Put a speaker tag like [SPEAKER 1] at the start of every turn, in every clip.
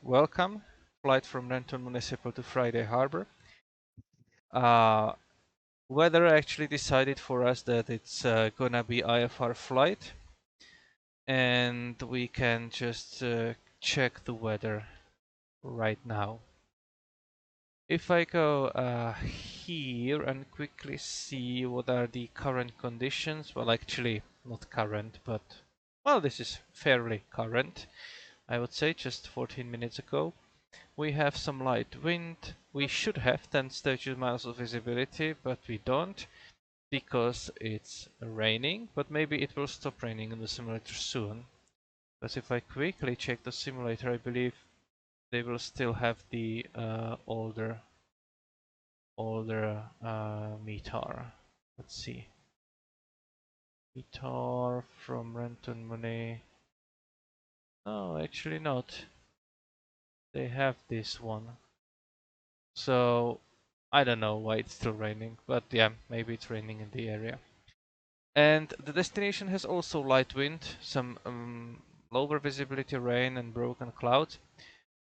[SPEAKER 1] welcome. Flight from Renton Municipal to Friday Harbor. Weather actually decided for us that it's gonna be IFR flight, and we can just check the weather right now. If I go here and quickly see what are the current conditions, well, actually not current, but well, this is fairly current. I would say just 14 minutes ago. We have some light wind. We should have 10 statute miles of visibility, but we don't because it's raining. But maybe it will stop raining in the simulator soon. Because if I quickly check the simulator, I believe they will still have the older METAR. Let's see. METAR from Renton Muni. No, actually not. They have this one. So I don't know why it's still raining, but yeah, maybe it's raining in the area. And the destination has also light wind, some lower visibility rain and broken clouds.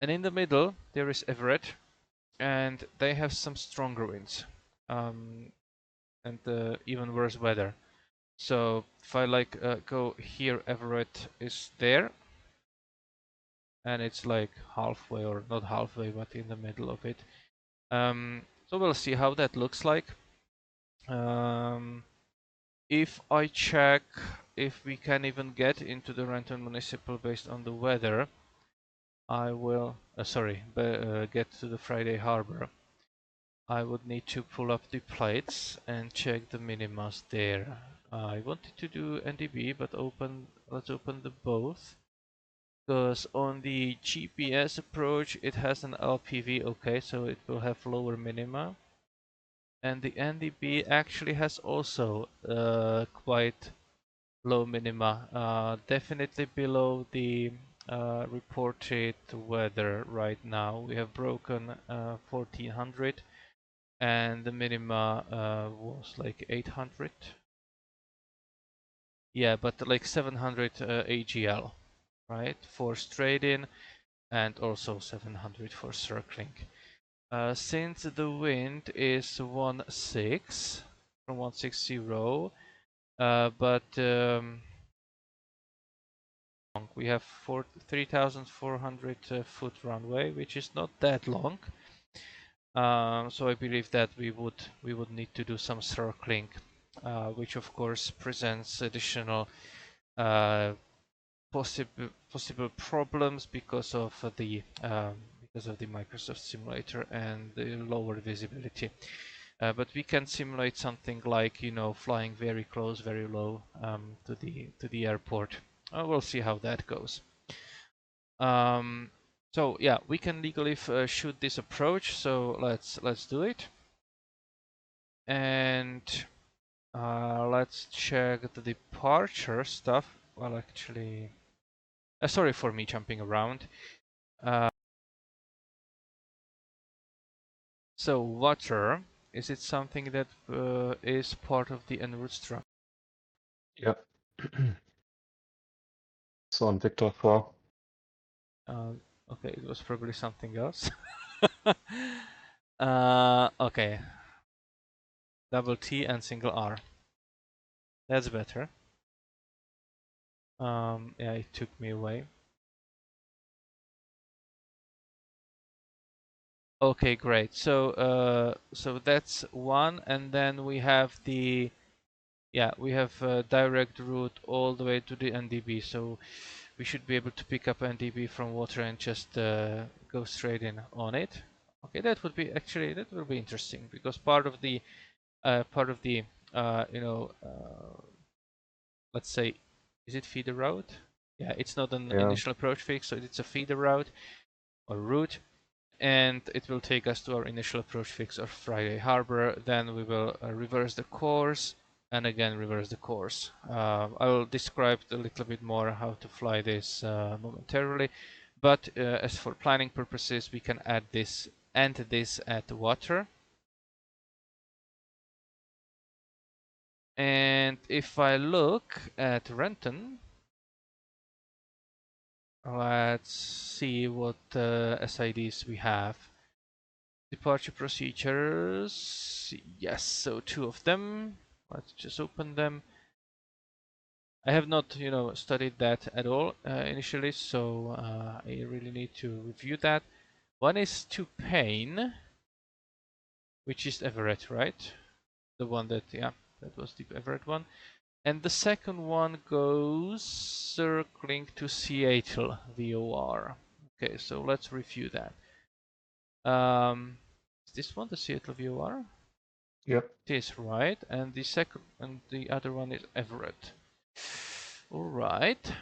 [SPEAKER 1] And in the middle there is Everett, and they have some stronger winds and even worse weather. So if I go here, Everett is there, and it's like halfway, or not halfway, but in the middle of it. So we'll see how that looks like. If I check if we can even get into the Renton Municipal based on the weather, I will, get to the Friday Harbor. I would need to pull up the plates and check the minimas there. I wanted to do NDB, but let's open the both. Because on the GPS approach, it has an LPV, okay, so it will have lower minima. And the NDB actually has also quite low minima, definitely below the reported weather right now. We have broken 1400, and the minima was like 800. Yeah, but like 700 AGL, right, for straight in, and also 700 for circling. Since the wind is 1.6 from 160, but we have 3,400 foot runway, which is not that long. So I believe that we would need to do some circling, which of course presents additional possible problems because of the Microsoft Simulator and the lower visibility. But we can simulate something like, you know, flying very close, very low to the airport. We'll see how that goes. So yeah, we can legally shoot this approach. So let's do it, and let's check the departure stuff. Well, actually, sorry for me jumping around. So water, is it something that is part of the en route structure?
[SPEAKER 2] Yeah. So on Victor 4.
[SPEAKER 1] Okay, it was probably something else. Okay. Double T and single R. That's better. Yeah, it took me away. Okay, great. So so that's one, and then we have the, yeah, we have a direct route all the way to the NDB. So we should be able to pick up NDB from water and just go straight in on it. Okay, that would be actually, that will be interesting, because part of the you know, let's say, is it feeder route? Yeah, it's not an initial approach fix, so it's a feeder route or route, and it will take us to our initial approach fix of Friday Harbor. Then we will reverse the course and again reverse the course. I will describe a little bit more how to fly this momentarily, but as for planning purposes, we can add this and this at water. And if I look at Renton, Let's see what SIDs we have. Departure procedures. Yes, so 2 of them. Let's just open them. I have not, studied that at all initially, so I really need to review that. One is to Payne, which is Everett, right? The one that, yeah, that was the Everett one. And the second one goes circling to Seattle, VOR. Okay, so let's review that. Is this one the Seattle VOR?
[SPEAKER 2] Yep.
[SPEAKER 1] It is, right? And the second and the other one is Everett. All right.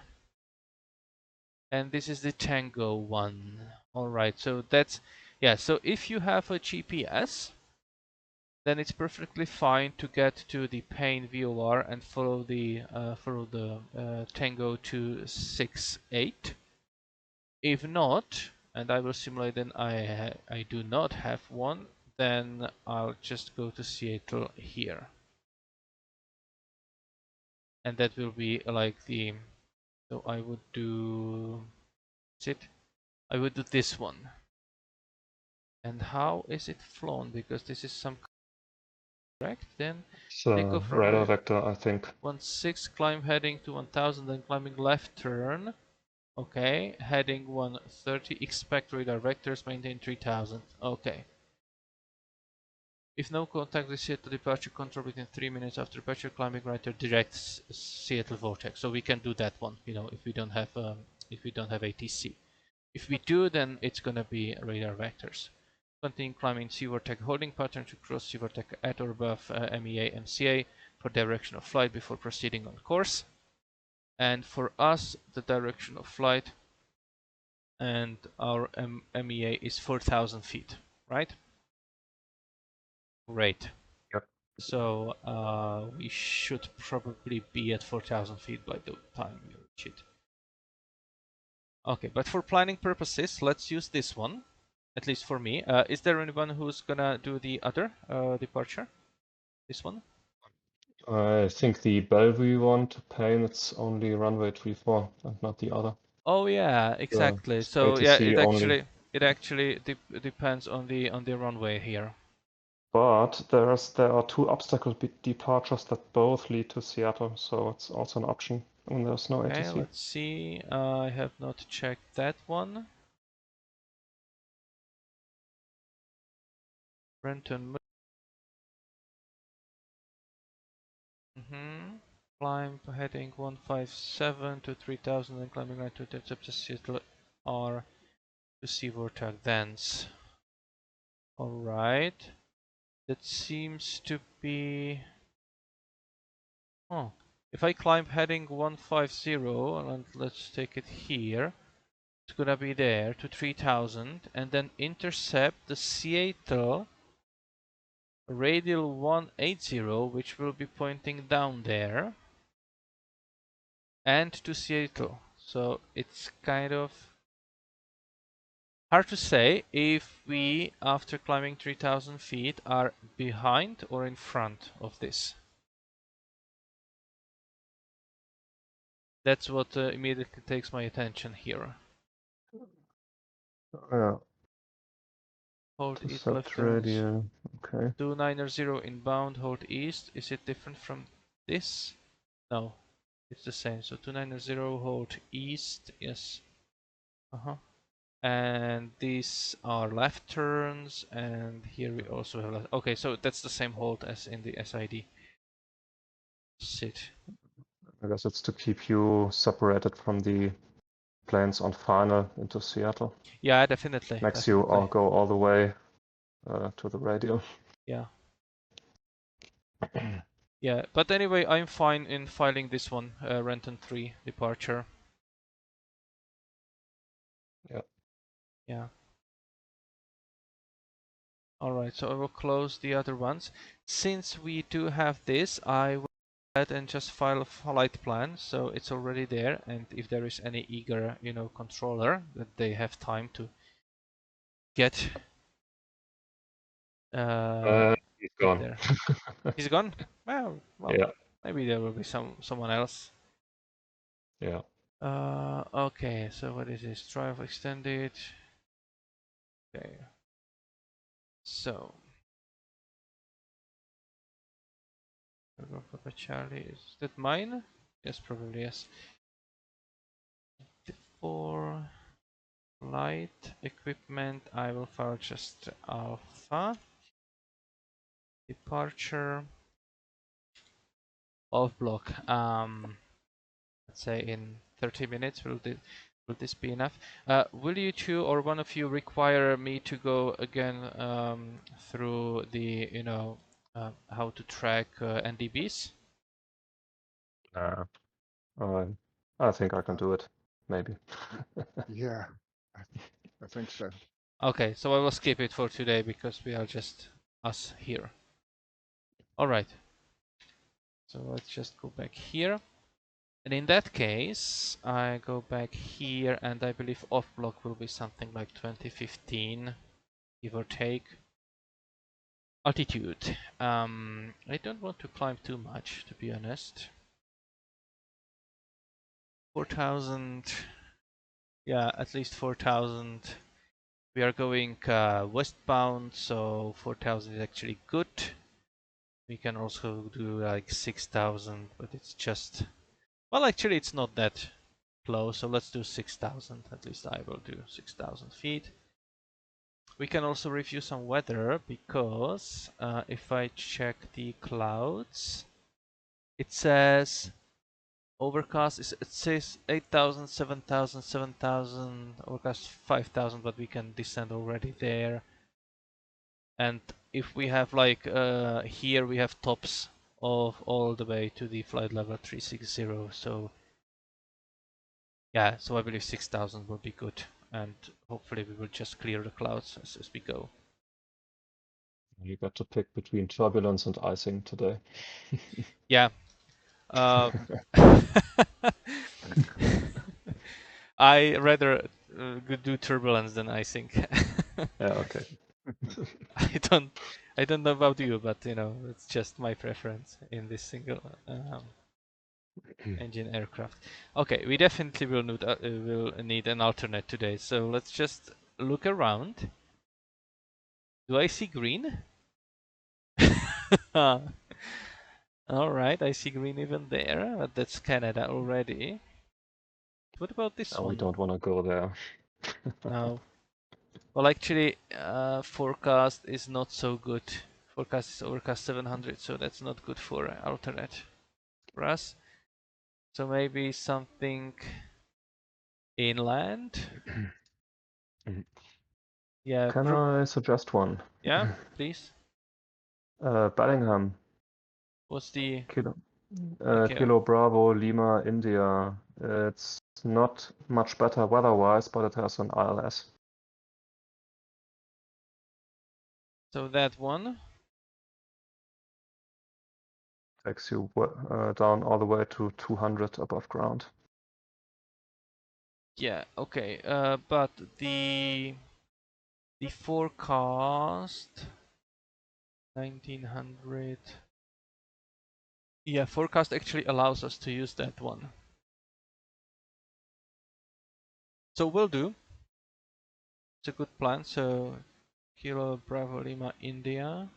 [SPEAKER 1] And this is the Tango one. All right. So that's, yeah. So if you have a GPS, then it's perfectly fine to get to the Payne VOR and follow the Tango 268. If not, and I will simulate, then I do not have one, then I'll just go to Seattle here. And that will be like the, so I would do, I would do this one. And how is it flown? Because this is some correct, then takeoff
[SPEAKER 2] Radar
[SPEAKER 1] runway
[SPEAKER 2] vector, I think.
[SPEAKER 1] 16, climb heading to 1000, then climbing left turn. Okay, heading 130, expect radar vectors, maintain 3000. Okay. If no contact with Seattle departure control within 3 minutes after departure, climbing right to direct Seattle vortex. So we can do that one, if we don't have ATC. If we do, then it's gonna be radar vectors. Continue climbing sea vortex holding pattern to cross sea vortex at or above MEA MCA for direction of flight before proceeding on course. And for us, the direction of flight and our MEA is 4,000 feet, right? Great.
[SPEAKER 2] Yep.
[SPEAKER 1] So we should probably be at 4,000 feet by the time we reach it. Okay, but for planning purposes, let's use this one, at least for me. Is there anyone who's gonna do the other departure? This one?
[SPEAKER 2] I think the Bellevue one to Payne, it's only runway 34 and not the other.
[SPEAKER 1] Oh yeah, exactly.
[SPEAKER 2] It's
[SPEAKER 1] So yeah,
[SPEAKER 2] ATC only.
[SPEAKER 1] it actually depends on the runway here.
[SPEAKER 2] But there are 2 obstacle departures that both lead to Seattle, so it's also an option when there's no
[SPEAKER 1] Okay,
[SPEAKER 2] ATC.
[SPEAKER 1] let's see. I have not checked that one. Renton. Climb heading 157 to 3000 and climbing right to intercept Seattle R to see vortex thence. Alright. That seems to be... Oh. If I climb heading 150, and let's take it here, it's gonna be there to 3000 and then intercept the Seattle radial 180, which will be pointing down there, and to Seattle. So it's kind of hard to say if we, after climbing 3000 feet, are behind or in front of this. That's what immediately takes my attention here.
[SPEAKER 2] Yeah.
[SPEAKER 1] Hold east left
[SPEAKER 2] Intercept
[SPEAKER 1] turns.
[SPEAKER 2] radial. Okay.
[SPEAKER 1] 290 inbound, hold east. Is it different from this? No, it's the same. So 290, hold east. Yes. And these are left turns, and here we also have left. Okay, so that's the same hold as in the SID. Sit.
[SPEAKER 2] I guess it's to keep you separated from the planes on final into Seattle.
[SPEAKER 1] Yeah, definitely.
[SPEAKER 2] Makes you all go all the way to the radial.
[SPEAKER 1] Yeah. Yeah, but anyway, I'm fine in filing this one, Renton 3 departure.
[SPEAKER 2] Yeah.
[SPEAKER 1] Yeah. Alright, so I will close the other ones. Since we do have this, I will go ahead and just file a flight plan, so it's already there, and if there is any eager, controller, that they have time to get
[SPEAKER 2] He's gone.
[SPEAKER 1] there. He's gone? Well,
[SPEAKER 2] Yeah.
[SPEAKER 1] maybe there will be someone else.
[SPEAKER 2] Yeah.
[SPEAKER 1] Okay, so what is this? Drive extended. Okay. So Papa Charlie, is that mine? Yes, probably yes. For light equipment, I will file just alpha. Departure off block. Let's say in 30 minutes. Will this be enough? Will you two or one of you require me to go again through the how to track NDBs?
[SPEAKER 2] Uh, I think I can do it, maybe.
[SPEAKER 3] Yeah, I think so.
[SPEAKER 1] Okay, so I will skip it for today because we are just us here. All right. So let's just go back here. And in that case, I go back here and I believe off block will be something like 2015, give or take. Altitude. I don't want to climb too much, to be honest. 4,000. Yeah, at least 4,000. We are going westbound, so 4,000 is actually good. We can also do like 6,000, but it's just... Well, actually it's not that close, so let's do 6,000. At least I will do 6,000 feet. We can also review some weather, because if I check the clouds, it says overcast, it says 8,000, 7,000, 7,000, overcast 5,000, but we can descend already there. And if we have like here we have tops of all the way to the flight level 360, so yeah, so I believe 6,000 will be good, and hopefully we will just clear the clouds as we go.
[SPEAKER 2] You got to pick between turbulence and icing today.
[SPEAKER 1] Yeah. I rather do turbulence than icing.
[SPEAKER 2] Yeah, okay.
[SPEAKER 1] I don't know about you, but you know, it's just my preference in this single engine aircraft. Okay, we definitely will need an alternate today, so let's just look around. Do I see green? All right, I see green even there, but that's Canada already. What about this
[SPEAKER 2] Oh, we
[SPEAKER 1] one?
[SPEAKER 2] don't want to go there.
[SPEAKER 1] No. Well, actually, forecast is not so good. Forecast is overcast 700, so that's not good for alternate for us. So maybe something inland. Yeah.
[SPEAKER 2] Can I suggest one?
[SPEAKER 1] Yeah, please.
[SPEAKER 2] Bellingham,
[SPEAKER 1] What's the
[SPEAKER 2] Kilo,
[SPEAKER 1] okay?
[SPEAKER 2] Kilo Bravo, Lima, India. It's not much better weather-wise, but it has an ILS.
[SPEAKER 1] So that one.
[SPEAKER 2] Takes you down all the way to 200 above ground.
[SPEAKER 1] Yeah. Okay. But the forecast 1900. Yeah, forecast actually allows us to use that one. So we'll do. It's a good plan. So Kilo Bravo Lima India.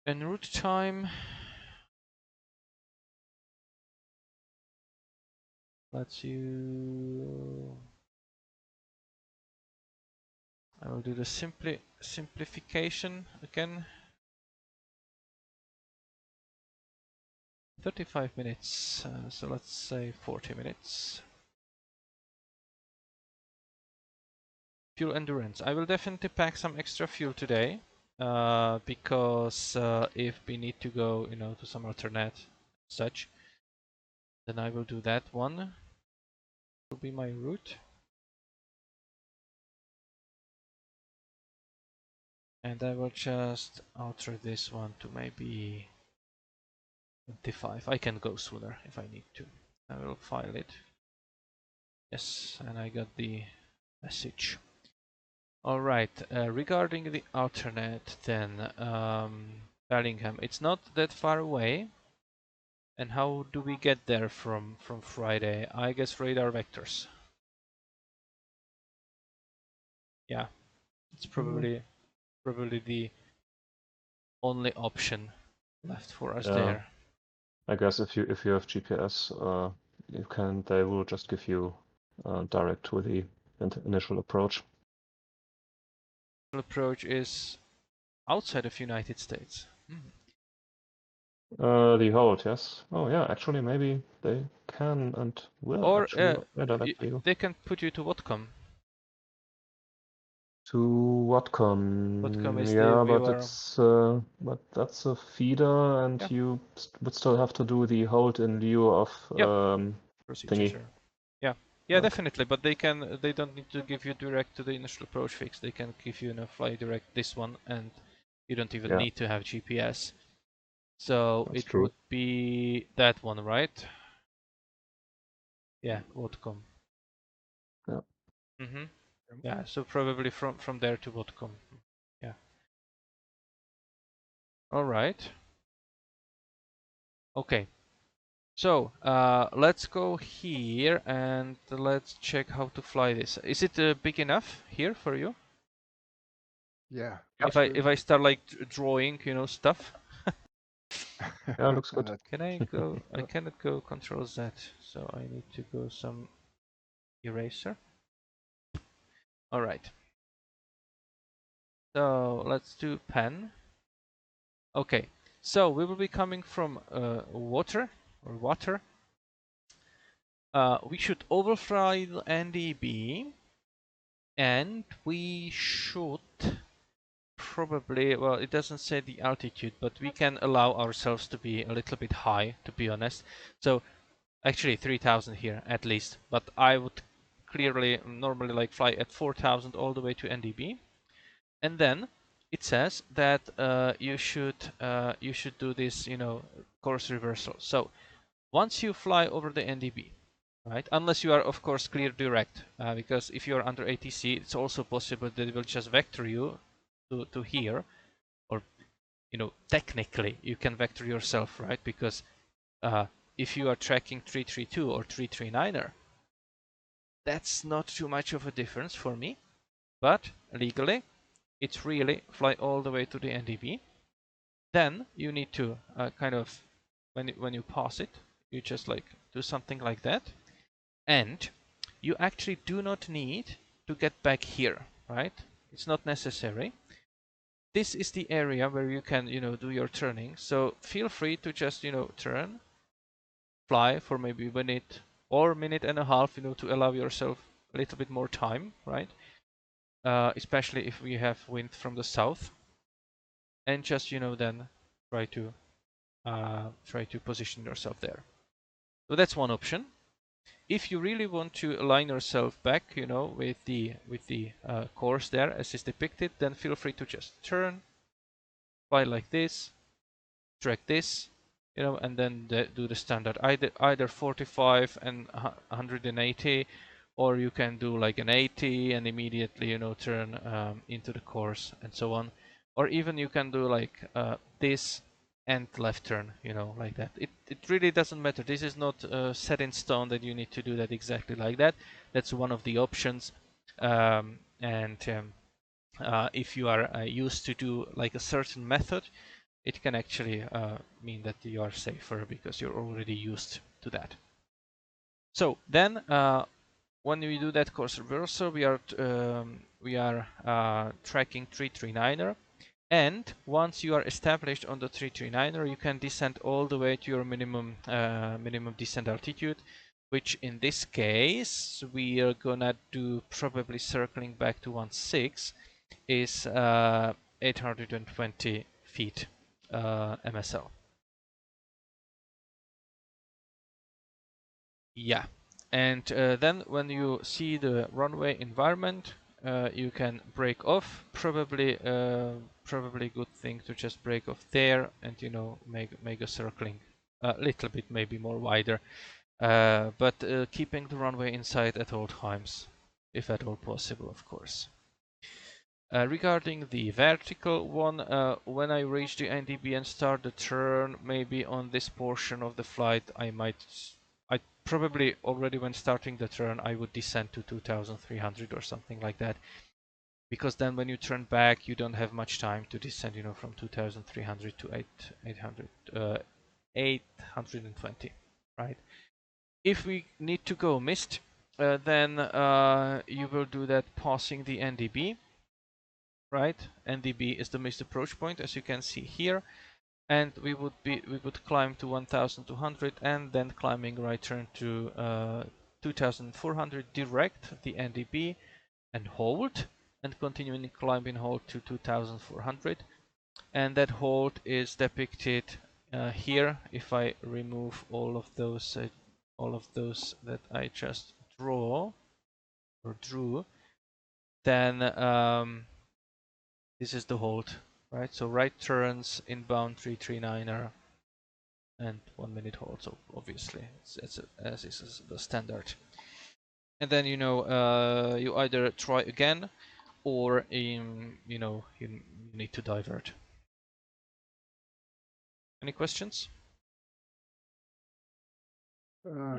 [SPEAKER 1] En route time. Let's you. I will do the simplification again. 35 minutes. So let's say 40 minutes. Fuel endurance. I will definitely pack some extra fuel today, because if we need to go, you know, to some alternate such, then I will do that one. Will be my route. And I will just alter this one to maybe 25. I can go sooner if I need to. I will file it. Yes, and I got the message. Alright, regarding the alternate then, Bellingham. It's not that far away. And how do we get there from Friday? I guess radar vectors. Yeah, it's probably the only option left for us there.
[SPEAKER 2] I guess if you have GPS, they will just give you direct to the initial approach.
[SPEAKER 1] Approach is outside of United States.
[SPEAKER 2] The hold, yes. Oh yeah, actually maybe they can and will
[SPEAKER 1] Or
[SPEAKER 2] actually redirect you.
[SPEAKER 1] they can put you to Whatcom.
[SPEAKER 2] To Whatcom?
[SPEAKER 1] Whatcom is
[SPEAKER 2] Yeah,
[SPEAKER 1] the
[SPEAKER 2] but
[SPEAKER 1] viewer.
[SPEAKER 2] it's but that's a feeder, and
[SPEAKER 1] Yeah.
[SPEAKER 2] you would still have to do the hold in lieu of
[SPEAKER 1] Procedure,
[SPEAKER 2] thingy.
[SPEAKER 1] sure. Yeah, yeah,
[SPEAKER 2] Okay.
[SPEAKER 1] definitely. But they don't need to give you direct to the initial approach fix. They can give you fly direct this one, and you don't even need to have GPS. So
[SPEAKER 2] That's
[SPEAKER 1] it
[SPEAKER 2] true.
[SPEAKER 1] would be that one, right? Yeah, Whatcom.
[SPEAKER 2] Yeah.
[SPEAKER 1] Yeah, so probably from there to Whatcom. Yeah. All right. Okay. So let's go here and let's check how to fly this. Is it big enough here for you?
[SPEAKER 3] Yeah.
[SPEAKER 1] If I start like drawing, stuff.
[SPEAKER 2] Yeah, looks good.
[SPEAKER 1] Can I go? I cannot go Control Z, so I need to go some eraser. All right. So let's do pen. Okay. So we will be coming from water. We should overfly the NDB, and we should probably, well, it doesn't say the altitude, but we can allow ourselves to be a little bit high, to be honest. So actually 3000 here at least, but I would clearly normally like fly at 4000 all the way to NDB. And then it says that you should do this, course reversal. So once you fly over the NDB, right, unless you are of course clear direct, because if you are under ATC, it's also possible that it will just vector you to here, or technically you can vector yourself, right? Because if you are tracking 332 or 339er, that's not too much of a difference for me. But legally, it's really fly all the way to the NDB. Then you need to kind of, when you pass it, you just like do something like that, and you actually do not need to get back here, right? It's not necessary. This is the area where you can, do your turning. So feel free to just, turn, fly for maybe a minute or minute and a half, to allow yourself a little bit more time, right? Especially if we have wind from the south, and just, then try to position yourself there. So that's one option. If you really want to align yourself back, with the course there as is depicted, then feel free to just turn, fly like this, drag this, and then do the standard either 45 and 180, or you can do like an 80 and immediately turn into the course and so on, or even you can do like this and left turn, like that. It really doesn't matter. This is not set in stone that you need to do that exactly like that. That's one of the options, if you are used to do like a certain method, it can actually mean that you are safer because you're already used to that. So then when we do that course reversal, we are tracking 339er, and once you are established on the 339er, you can descend all the way to your minimum descent altitude, which in this case we are gonna do probably circling back to 16 is 820 feet MSL. Yeah, and then when you see the runway environment, you can break off. Probably a good thing to just break off there and make a circling a little bit, maybe more wider, but keeping the runway inside at all times, if at all possible, of course. Regarding the vertical one, when I reach the NDB and start the turn, maybe on this portion of the flight, I probably already when starting the turn, I would descend to 2300 or something like that. Because then when you turn back, you don't have much time to descend, you know, from 2300 to 820, right? If we need to go mist, then you will do that passing the NDB, right? NDB is the mist approach point, as you can see here, and we would climb to 1200 and then climbing right turn to 2400 direct the NDB and hold, and continuing climbing hold to 2400, and that hold is depicted here. If I remove all of those that I just drew, then this is the hold, right? So right turns inbound 339er and 1 minute hold. So obviously it's as is the standard. And then, you know, you either try again, or you know, you need to divert. Any questions?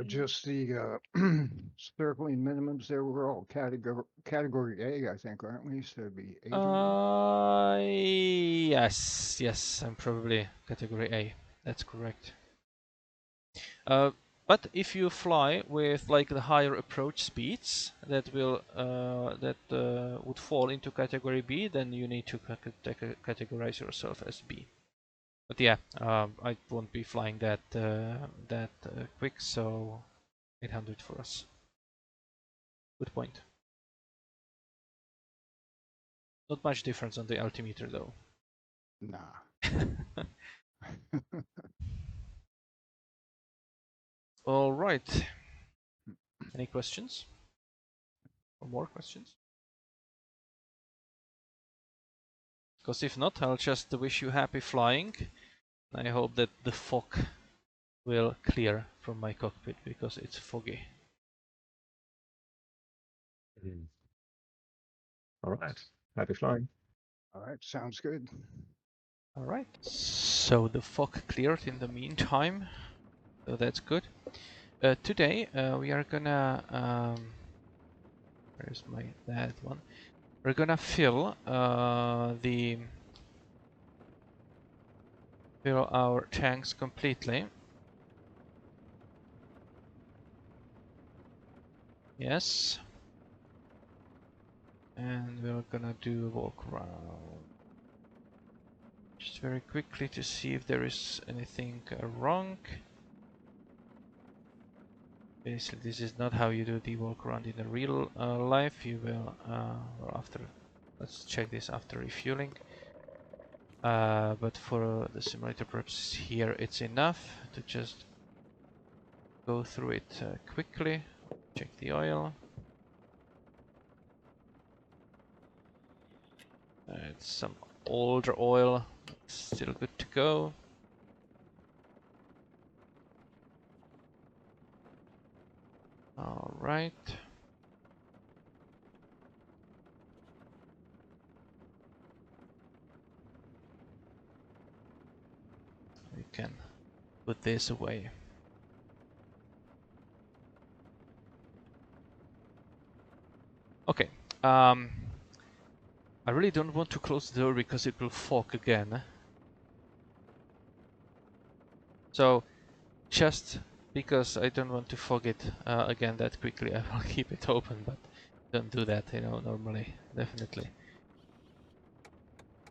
[SPEAKER 3] Just the circling minimums there were all category A, I think, aren't we? So it'd be 800.
[SPEAKER 1] Yes, I'm probably category A. That's correct. But if you fly with like the higher approach speeds, that will would fall into category B, then you need to categorize yourself as B. But yeah, I won't be flying that quick, so 800 for us. Good point. Not much difference on the altimeter though.
[SPEAKER 3] Nah.
[SPEAKER 1] All right. Any questions? Or more questions? Because if not, I'll just wish you happy flying. I hope that the fog will clear from my cockpit because it's foggy.
[SPEAKER 2] All right. Happy flying.
[SPEAKER 3] All right, sounds good.
[SPEAKER 1] All right. So the fog cleared in the meantime, so that's good. Today we are gonna where's that one? We're gonna fill our tanks completely. Yes. And we're gonna do a walk around just very quickly to see if there is anything wrong. Basically, this is not how you do the walk around in the real life. You will, well, after, let's check this after refueling. But for the simulator purposes here, it's enough to just go through it quickly. Check the oil. It's some older oil, still good to go. All right. We can put this away. Okay. I really don't want to close the door because it will fog again. So, just because I don't want to fog it again that quickly, I will keep it open, but don't do that, you know, normally, definitely.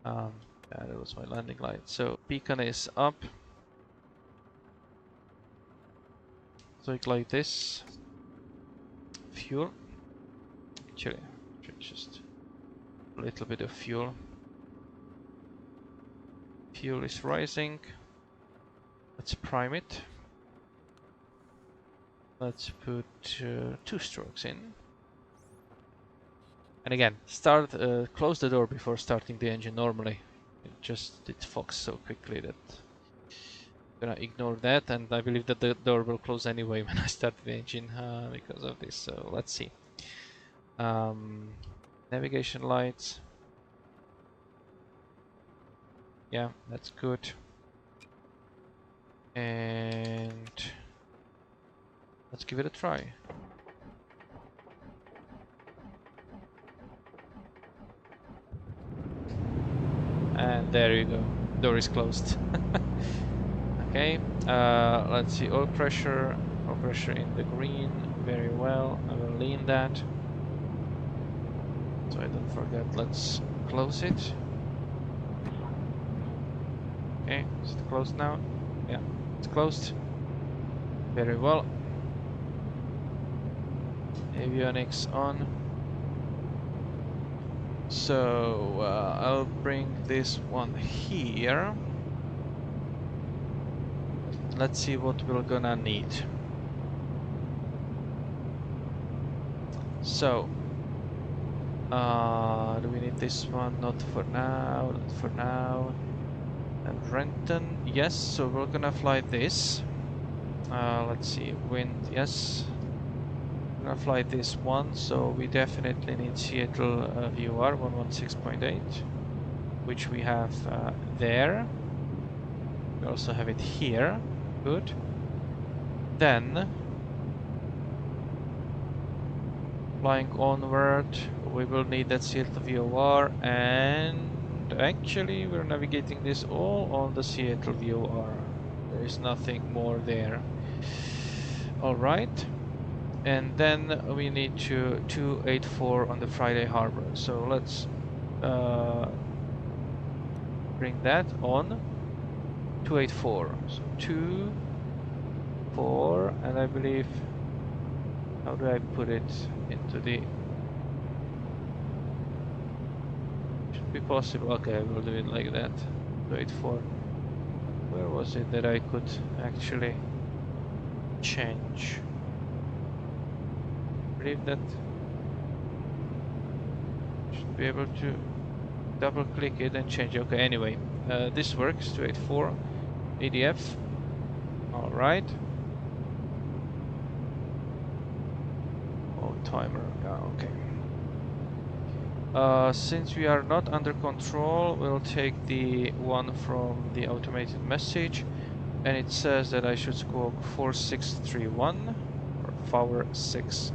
[SPEAKER 1] Yeah, that was my landing light. So, beacon is up. So, like this. Fuel. Actually, just a little bit of fuel. Fuel is rising. Let's prime it. Let's put 2 strokes in. And again, close the door before starting the engine normally. It fogs so quickly that I'm gonna ignore that, and I believe that the door will close anyway when I start the engine because of this. So let's see. Navigation lights. Yeah, that's good. And let's give it a try. And there you go. Door is closed. Okay. Let's see. Oil pressure. Oil pressure in the green. Very well. I will lean that. So I don't forget. Let's close it. Okay. Is it closed now? Yeah. It's closed. Very well. Avionics on. So I'll bring this one here. Let's see what we're gonna need. So do we need this one? Not for now, not for now. And Renton, yes, so we're gonna fly this. Let's see, wind, yes. We're gonna fly this one, so we definitely need Seattle VOR 116.8, which we have there. We also have it here, good. Then, flying onward, we will need that Seattle VOR, and actually we're navigating this all on the Seattle VOR. There is nothing more there. Alright, and then we need to 284 on the Friday Harbor. So let's bring that on 284. So 2, 4, and I believe, how do I put it into the, should be possible. Okay, we'll do it like that. 284. Where was it that I could actually change? I believe that should be able to double click it and change. Okay, anyway, this works. 284 ADF. All right. Oh, timer. Okay. Since we are not under control, we'll take the one from the automated message, and it says that I should squawk 4631 or power 6.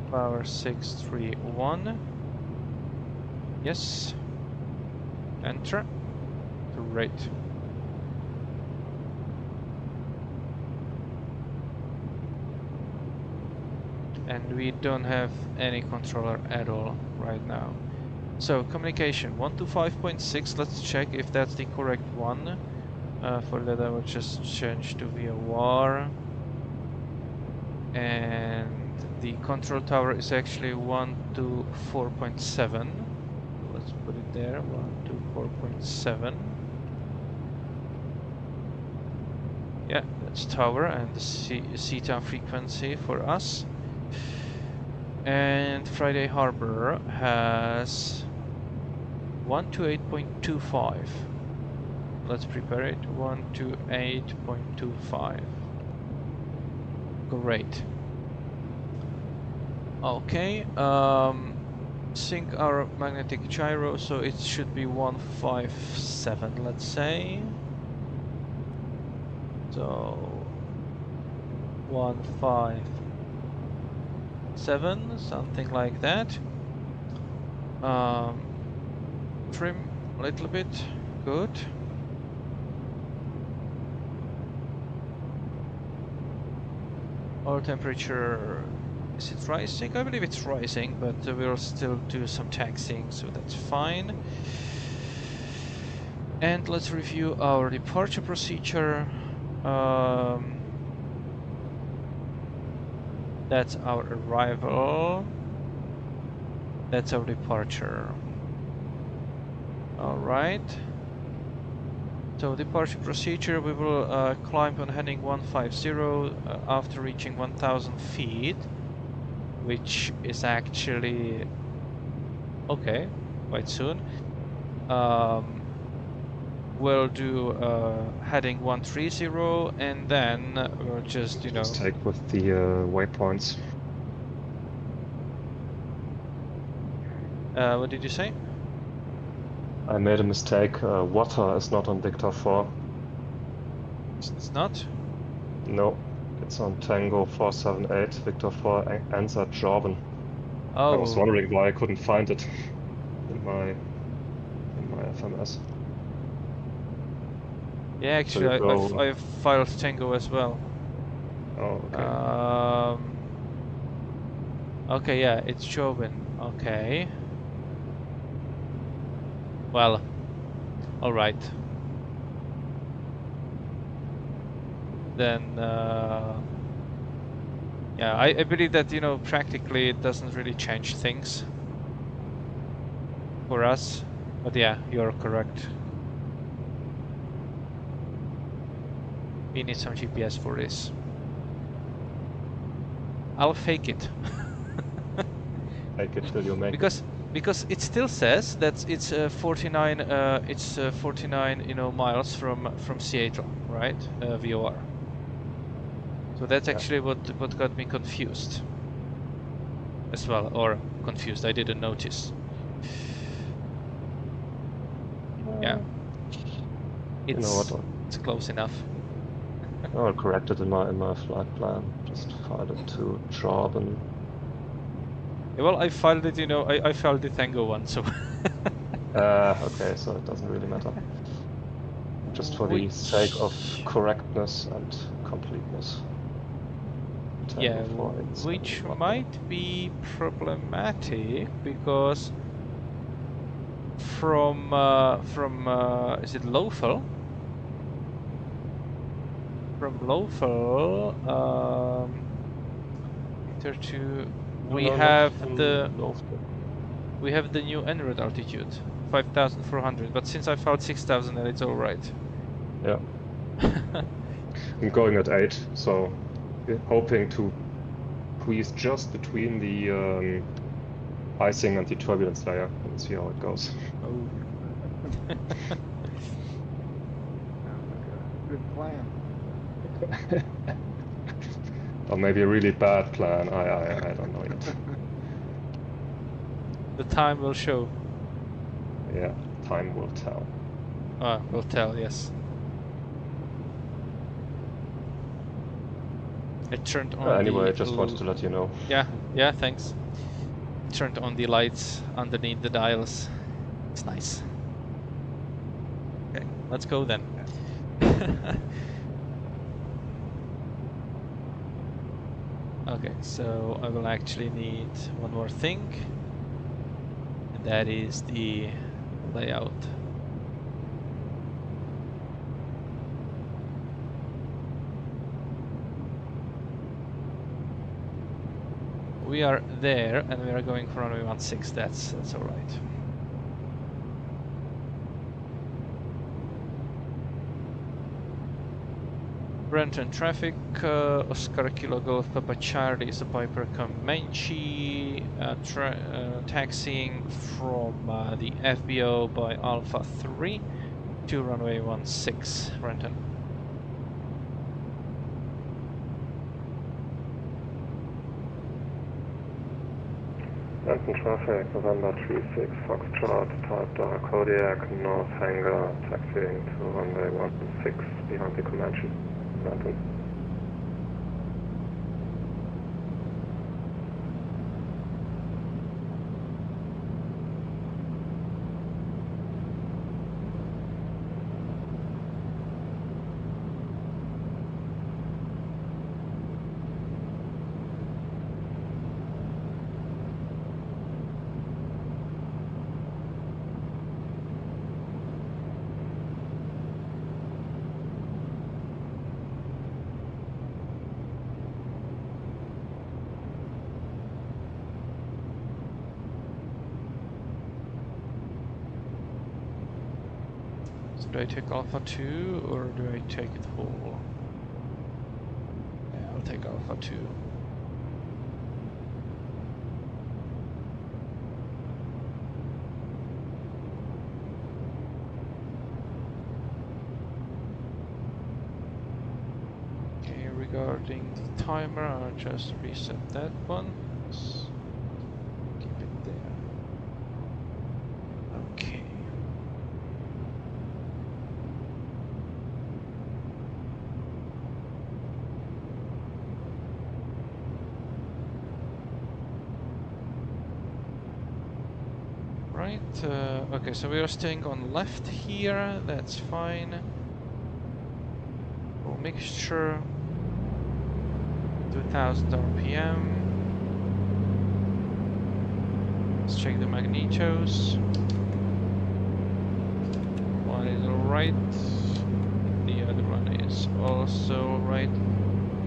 [SPEAKER 1] Power 631. Yes. Enter. Great. And we don't have any controller at all right now. So communication 125.6. Let's check if that's the correct one. For that I will just change to VOR. And the control tower is actually 124.7. Let's put it there, 124.7. Yeah, that's tower and the CETA frequency for us. And Friday Harbor has 128.25. Let's prepare it, 128.25. Great. Okay, sync our magnetic gyro, so it should be 157, let's say. So 157, something like that. Trim a little bit, good. Oil temperature, is it rising? I believe it's rising, but we'll still do some taxiing, so that's fine. And let's review our departure procedure. That's our arrival. That's our departure. Alright. So departure procedure, we will climb on heading 150 after reaching 1000 feet, which is actually okay, quite soon. We'll do heading 130, and then we'll just, you know...
[SPEAKER 2] Just take with the waypoints.
[SPEAKER 1] what did you say?
[SPEAKER 2] I made a mistake. Water is not on Victor 4.
[SPEAKER 1] It's not?
[SPEAKER 2] No, it's on Tango 478. Victor 4 ends at Jordan. I was
[SPEAKER 1] Oh,
[SPEAKER 2] wondering why I couldn't find it in my FMS.
[SPEAKER 1] yeah,
[SPEAKER 2] So
[SPEAKER 1] actually,
[SPEAKER 2] you go.
[SPEAKER 1] I've filed Tango as well.
[SPEAKER 2] Oh, okay.
[SPEAKER 1] Okay, yeah, it's Chauvin. Okay. Well, alright. Then, yeah, I believe that, you know, practically it doesn't really change things for us. But yeah, you're correct. We need some GPS for this. I'll fake it.
[SPEAKER 2] Take it till you make it.
[SPEAKER 1] Because it still says that it's 49 49 miles from Seattle, right? VOR. So that's
[SPEAKER 2] Yeah.
[SPEAKER 1] actually what got me confused as well, or confused. I didn't notice. Yeah.
[SPEAKER 2] You know what?
[SPEAKER 1] It's close enough.
[SPEAKER 2] I'll correct it in my flight plan. Just file it to Jordan.
[SPEAKER 1] Yeah, well, I filed it. I filed the Tango one, so.
[SPEAKER 2] Okay, so it doesn't really matter. Just for the sake of correctness and completeness.
[SPEAKER 1] Yeah,
[SPEAKER 2] Tango 487
[SPEAKER 1] which
[SPEAKER 2] Water.
[SPEAKER 1] might be problematic because from is it Lowell? From Lowell, Victor 2, we
[SPEAKER 2] No, not
[SPEAKER 1] have
[SPEAKER 2] from
[SPEAKER 1] the
[SPEAKER 2] Lofton.
[SPEAKER 1] we have the new en route altitude, 5,400. But since I found 6,000, then it's all right.
[SPEAKER 2] Yeah. I'm going at 8, so hoping to squeeze just between the icing and the turbulence layer and see how it goes.
[SPEAKER 1] Oh.
[SPEAKER 3] Sounds like a good plan.
[SPEAKER 2] Or maybe a really bad plan. I don't know yet.
[SPEAKER 1] The time will show.
[SPEAKER 2] Yeah, time will tell.
[SPEAKER 1] Will tell. Yes. I turned on
[SPEAKER 2] Anyway,
[SPEAKER 1] the.
[SPEAKER 2] I just wanted to let you know.
[SPEAKER 1] Yeah. Thanks. Turned on the lights underneath the dials. It's nice. Okay, let's go then. Okay, so I will actually need one more thing, and that is the layout. We are there, and we are going for runway 16. That's all right. Renton traffic, Oscar Kilo Golf Papa Charlie is a Piper Comanche, taxiing from the FBO by Alpha 3 to runway 16, Renton.
[SPEAKER 2] Renton traffic, November 36, Foxtrot, type Dark Kodiak, North Hangar, taxiing to runway 16 behind the Comanche. Renton.
[SPEAKER 1] So do I take Alpha 2 or do I take it whole? Yeah, I'll take Alpha 2. Okay, regarding the timer, I'll just reset that one. Keep it there. Okay. Alright, okay, so we are staying on left here, that's fine. Full mixture, 2000 RPM. Let's check the magnetos. One is alright, the other one is also alright.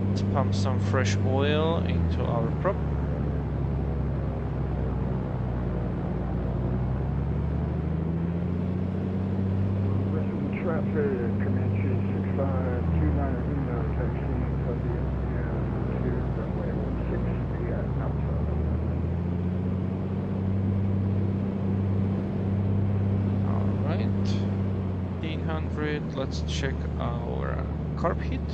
[SPEAKER 1] Let's pump some fresh oil into our prop.
[SPEAKER 3] Renton traffic, Comanche 6529 Lima, taxiing WM to runway 16 at Alpha.
[SPEAKER 1] Alright, 1500, let's check our carb heat.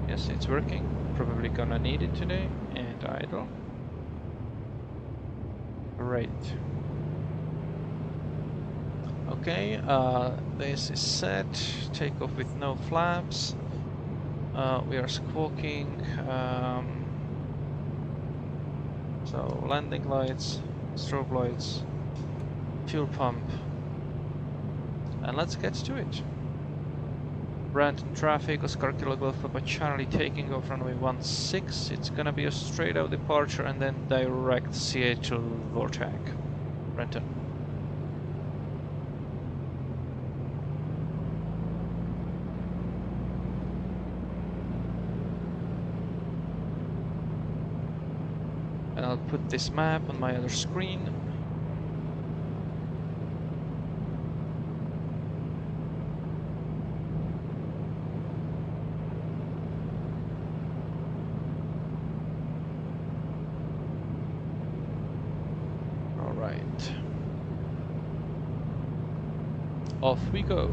[SPEAKER 1] Yes, it's working, probably gonna need it today, and idle. Right. Okay, this is set, takeoff with no flaps. We are squawking, so landing lights, strobe lights, fuel pump, and let's get to it. Renton traffic, Oscar Kilo Golf Papa Charlie taking off runway 16. It's gonna be a straight out departure and then direct Seattle Vortec. Renton. And I'll put this map on my other screen. Alright. Off we go.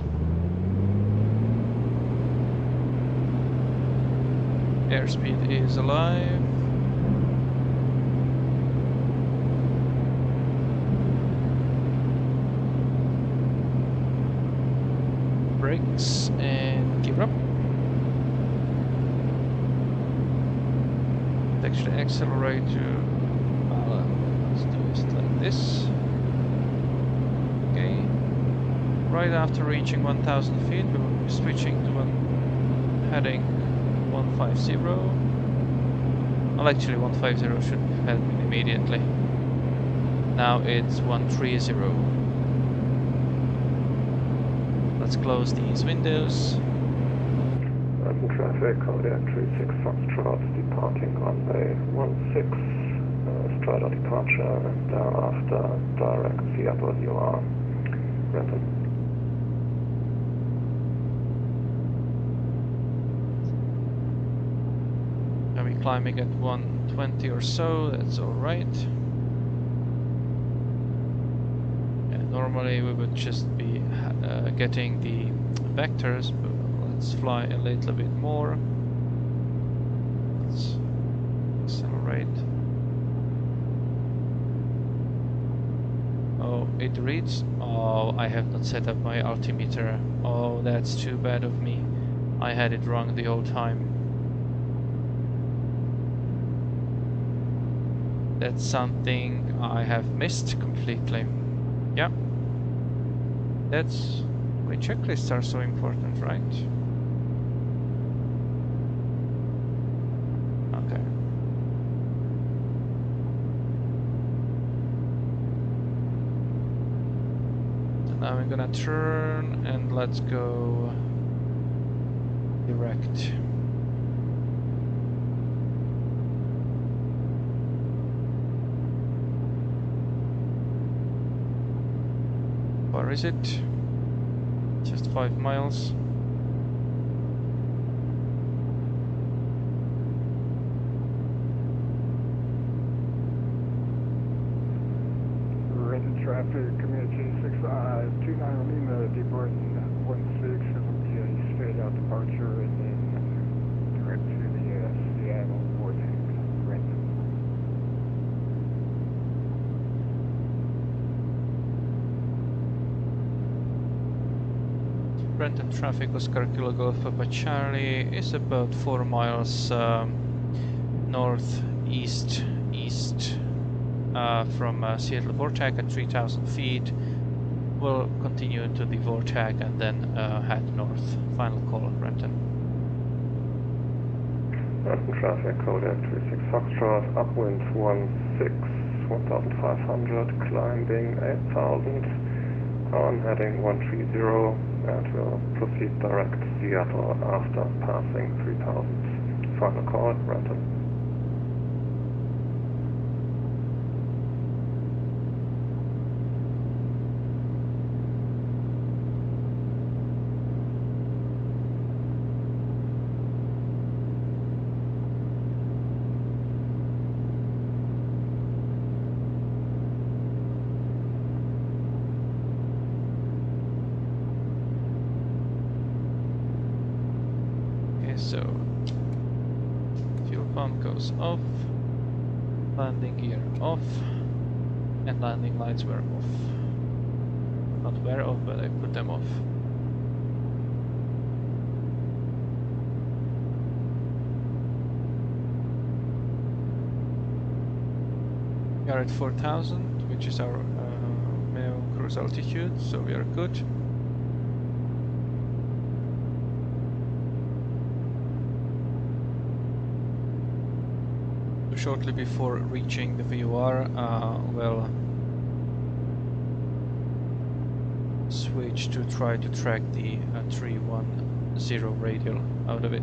[SPEAKER 1] Airspeed is alive. Brakes and gear up. Actually accelerate to let's do it like this. Okay. Right after reaching 1000 feet, we will be switching to one heading 150. Well, actually 150 should have been immediately. Now it's 130. Let's close these windows.
[SPEAKER 4] Renton traffic, Kodiak 36 Foxtrot, departing runway 16, straight departure, and thereafter direct Seattle you are. Renton.
[SPEAKER 1] Are we climbing at 120 or so? That's alright. Normally we would just be getting the vectors, but let's fly a little bit more. Let's accelerate. Oh, it reads. Oh, I have not set up my altimeter. Oh, that's too bad of me. I had it wrong the whole time. That's something I have missed completely. Yeah. That's why checklists are so important, right? Okay. So now we're gonna turn and let's go direct. Where is it? Just 5 miles.
[SPEAKER 3] Renton traffic, Comanche 6529 Lima, departing 16. It will be a straight out departure and then direct to the Seattle Vortex. Renton.
[SPEAKER 1] Renton traffic, Oscar Kilo Golf Papa Charlie is about 4 miles northeast east from Seattle Vortec at 3,000 feet. We'll continue into the Vortec and then head north. Final call, Renton.
[SPEAKER 4] Renton traffic, Kodiak 36 Foxtrot, upwind 1,500, climbing 8,000, on heading 130, and we'll proceed direct to Seattle after passing 3,000. Final call, Renton.
[SPEAKER 1] So, fuel pump goes off, landing gear off, and landing lights were off. Not were off, but I put them off. We are at 4,000, which is our minimum cruise altitude, so we are good. Shortly before reaching the VOR, we'll switch to try to track the 310 radial out of it.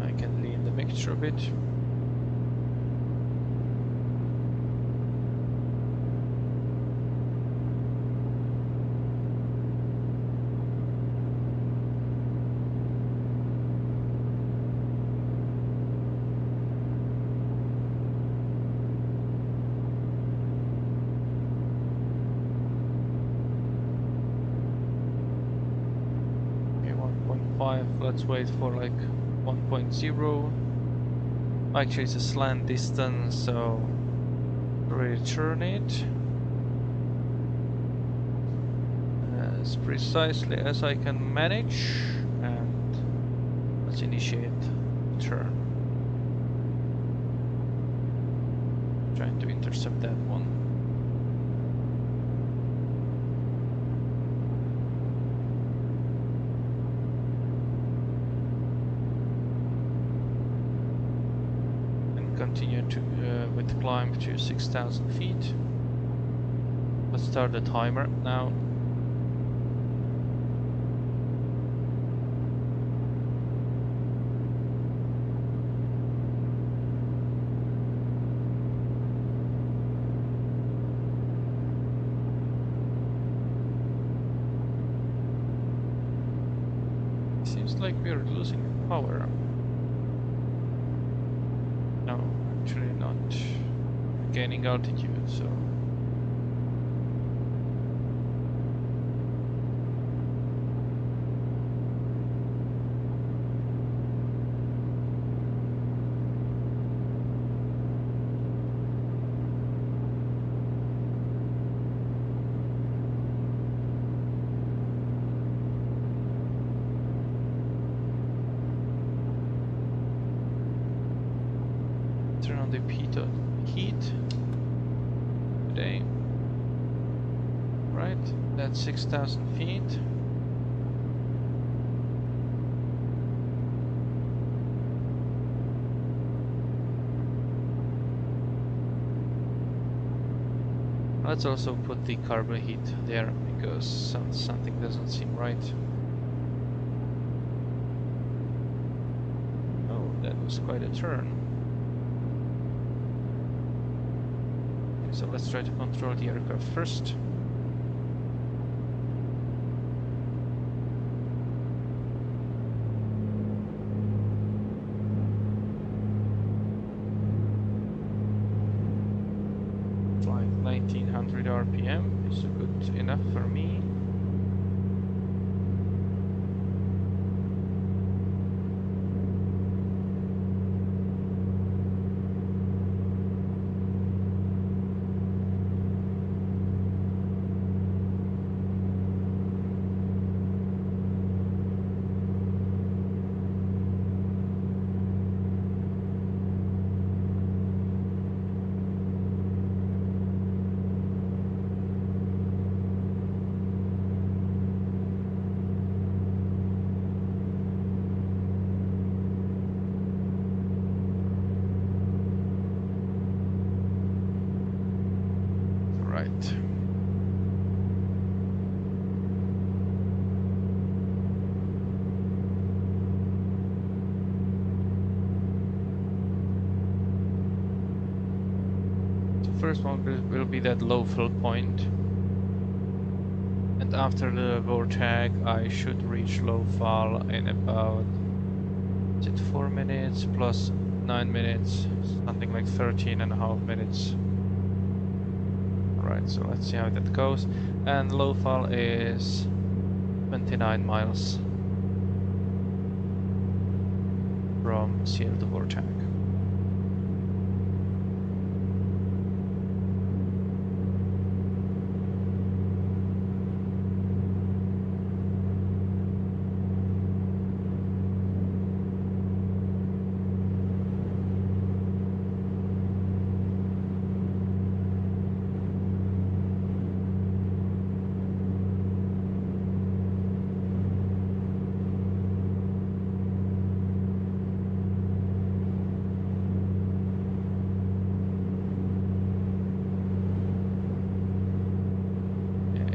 [SPEAKER 1] I can lean the mixture a bit. Let's wait for like 1.0. Actually, it's a slant distance, so return it as precisely as I can manage, and let's initiate turn. Trying to intercept that one. Continue to with climb to 6,000 feet. Let's start the timer now. Seems like we are losing power. No, actually not. Gaining altitude, so... Turn on the heat today. Right, that's 6,000 feet. Let's also put the carbon heat there because something doesn't seem right. Oh, that was quite a turn. So let's try to control the aircraft first. Flying 1900 RPM is good enough for me. Right. First one will be that low fill point, and after the vortex I should reach low fall in about, is it 4 minutes plus 9 minutes, something like 13.5 minutes. Alright, so let's see how that goes. And low fall is 29 miles from Seattle to vortex.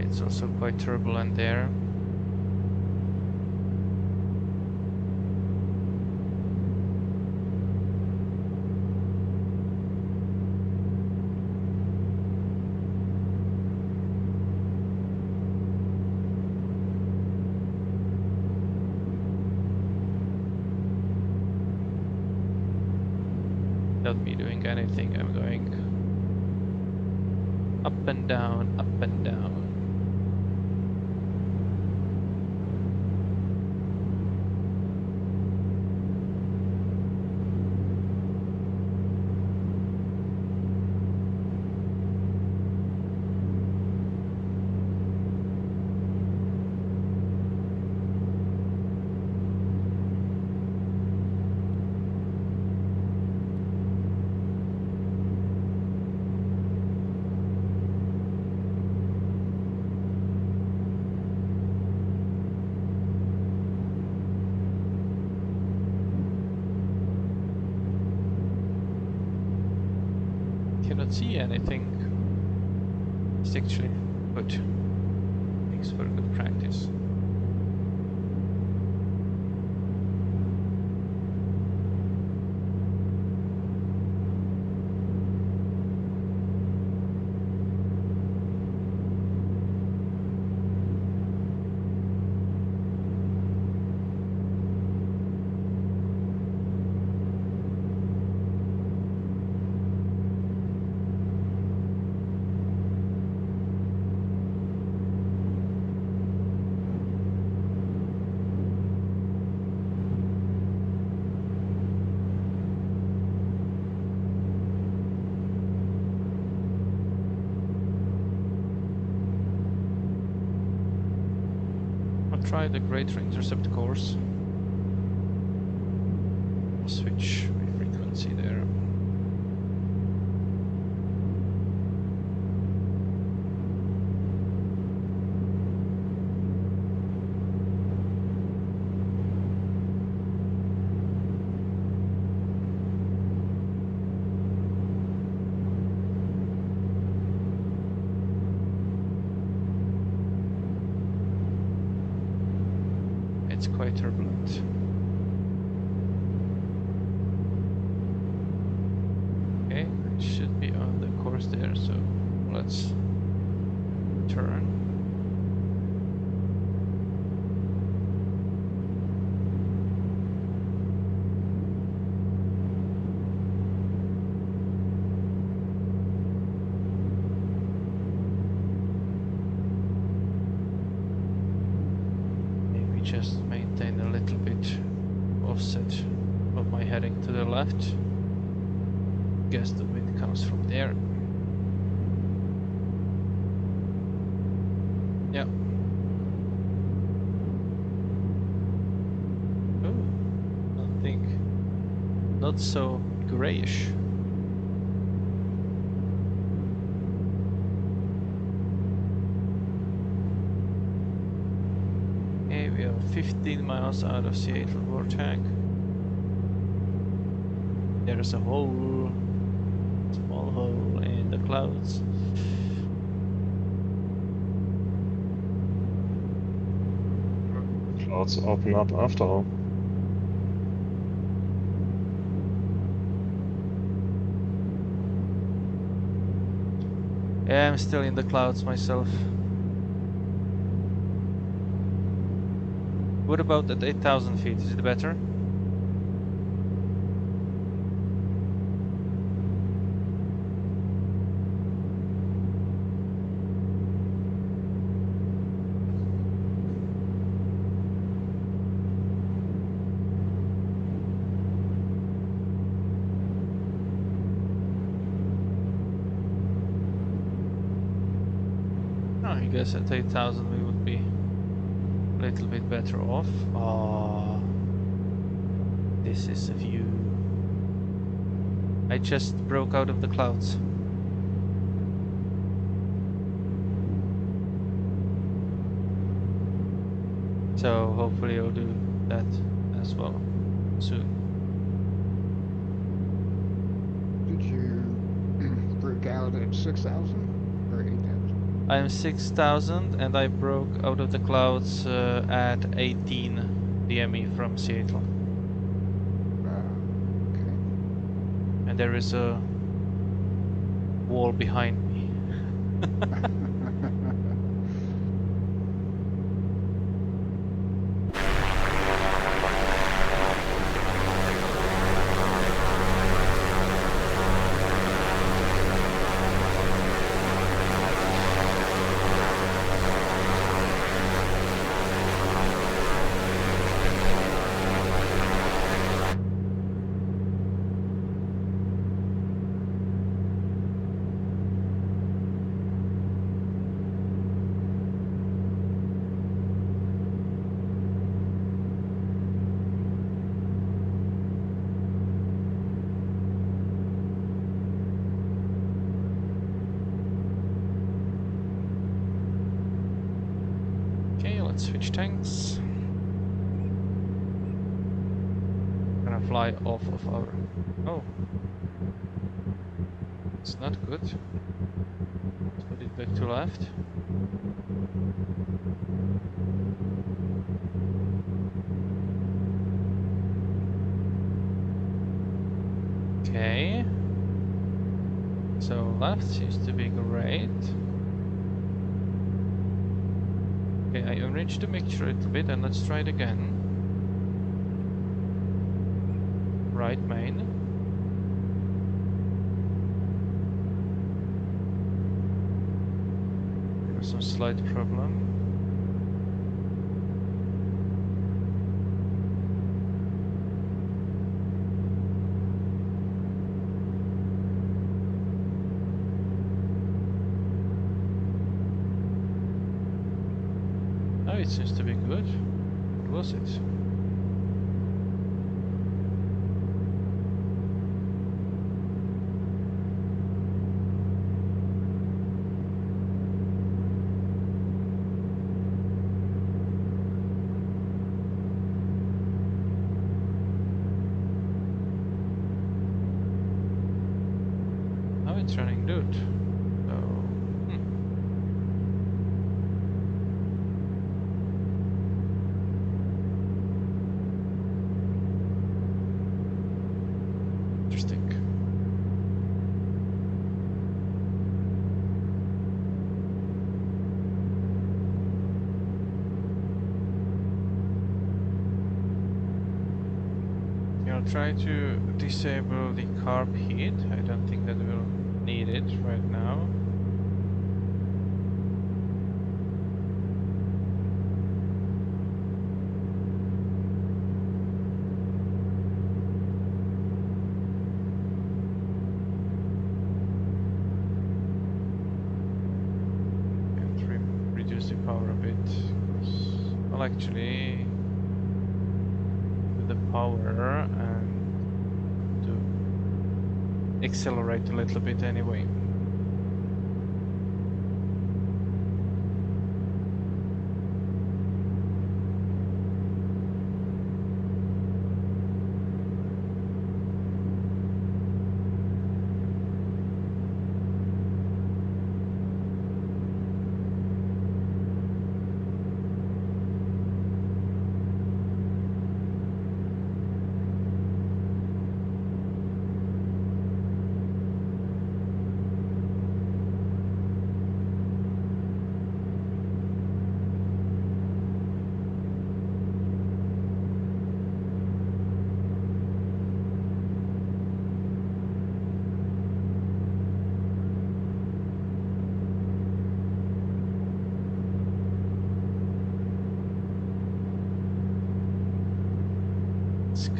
[SPEAKER 1] It's also quite turbulent there. Without me doing anything, I'm going up and down, up and down. Cannot see anything. It's actually good. Thanks for good practice. Try the greater intercept course. Switch my frequency there. It's quite turbulent. Okay, it should be on the course there, so let's turn. Just maintain a little bit offset of my heading to the left. Guess the wind comes from there. Yeah. Oh, I think not so grayish. We are 15 miles out of Seattle vortex. There is a hole, small hole in the clouds.
[SPEAKER 2] clouds open up after all.
[SPEAKER 1] Yeah, I'm still in the clouds myself. What about at 8,000 feet? Is it better? I guess at 8,000 we would be a little bit better off. Ah, this is a view. I just broke out of the clouds. So hopefully I'll do that as well soon.
[SPEAKER 3] Did you break out at 6,000 or 8,000?
[SPEAKER 1] I'm 6,000 and I broke out of the clouds at 18 DME from Seattle.
[SPEAKER 3] Okay.
[SPEAKER 1] And there is a wall behind me. Okay, let's switch tanks. Gonna fly off of our... Oh. It's not good. Let's put it back to left. Okay. So left seems to be great. Okay, I enriched the mixture a little bit and let's try it again. Right main. There's some slight problem. Oh, it seems to be good. What was it? Oh, it's running good. So, interesting. I'll try to disable the carb heat. I don't think that we'll need it right now. And reduce the power a bit. Well, actually, the power and to accelerate a little bit anyway.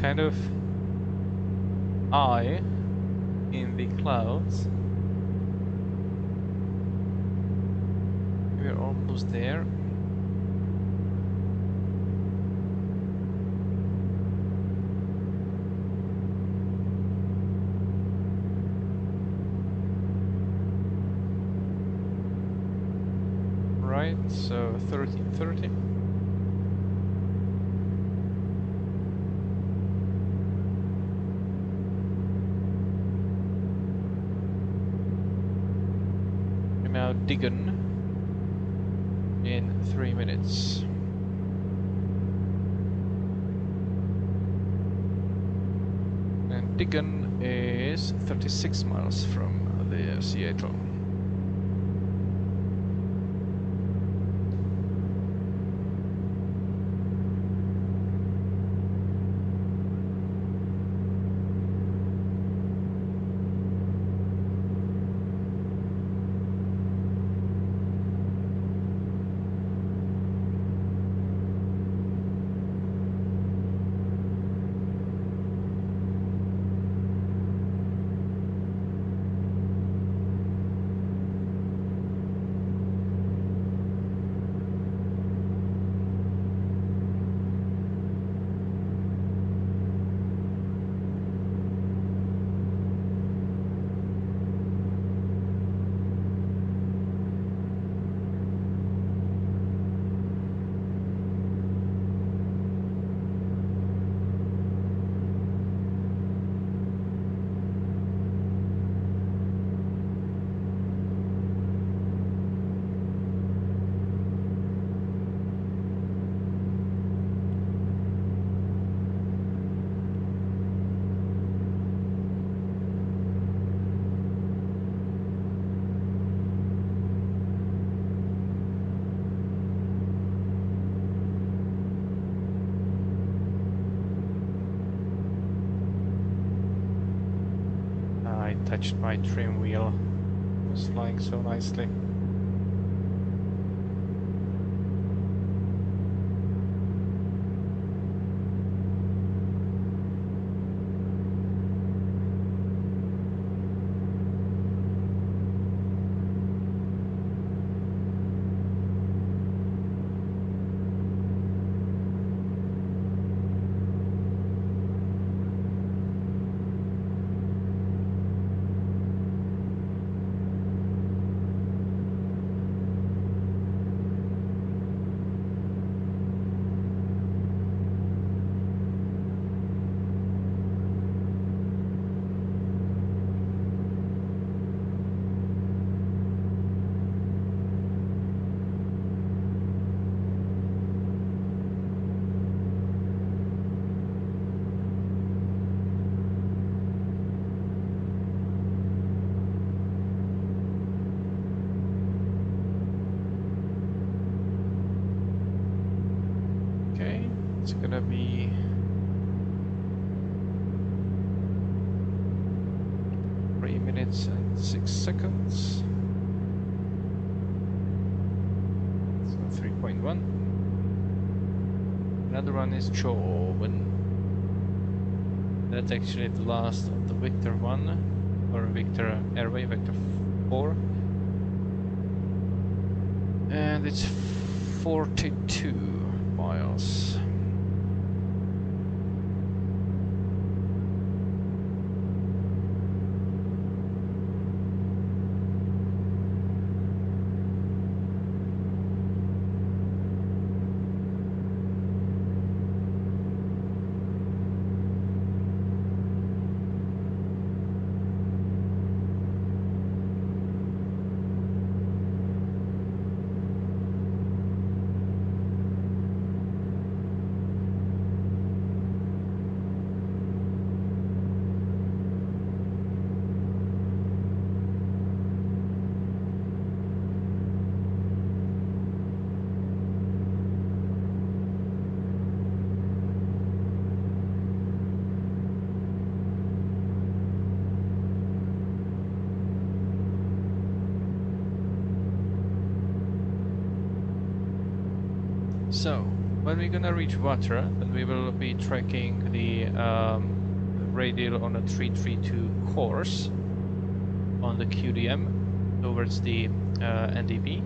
[SPEAKER 1] kind of eye in the clouds. We're almost there. Right, so 1330. We're now digging in 3 minutes. And Diggin is 36 miles from the Seattle. I touched my trim wheel. It was flying so nicely. It's gonna be three minutes and 6 seconds. So 3.1. Another one is Chowen. That's actually the last of the Victor 1 or Victor Airway, Victor 4. And it's 42 miles. So when we're gonna reach water, then we will be tracking the radial on a 332 course on the QDM towards the NDB.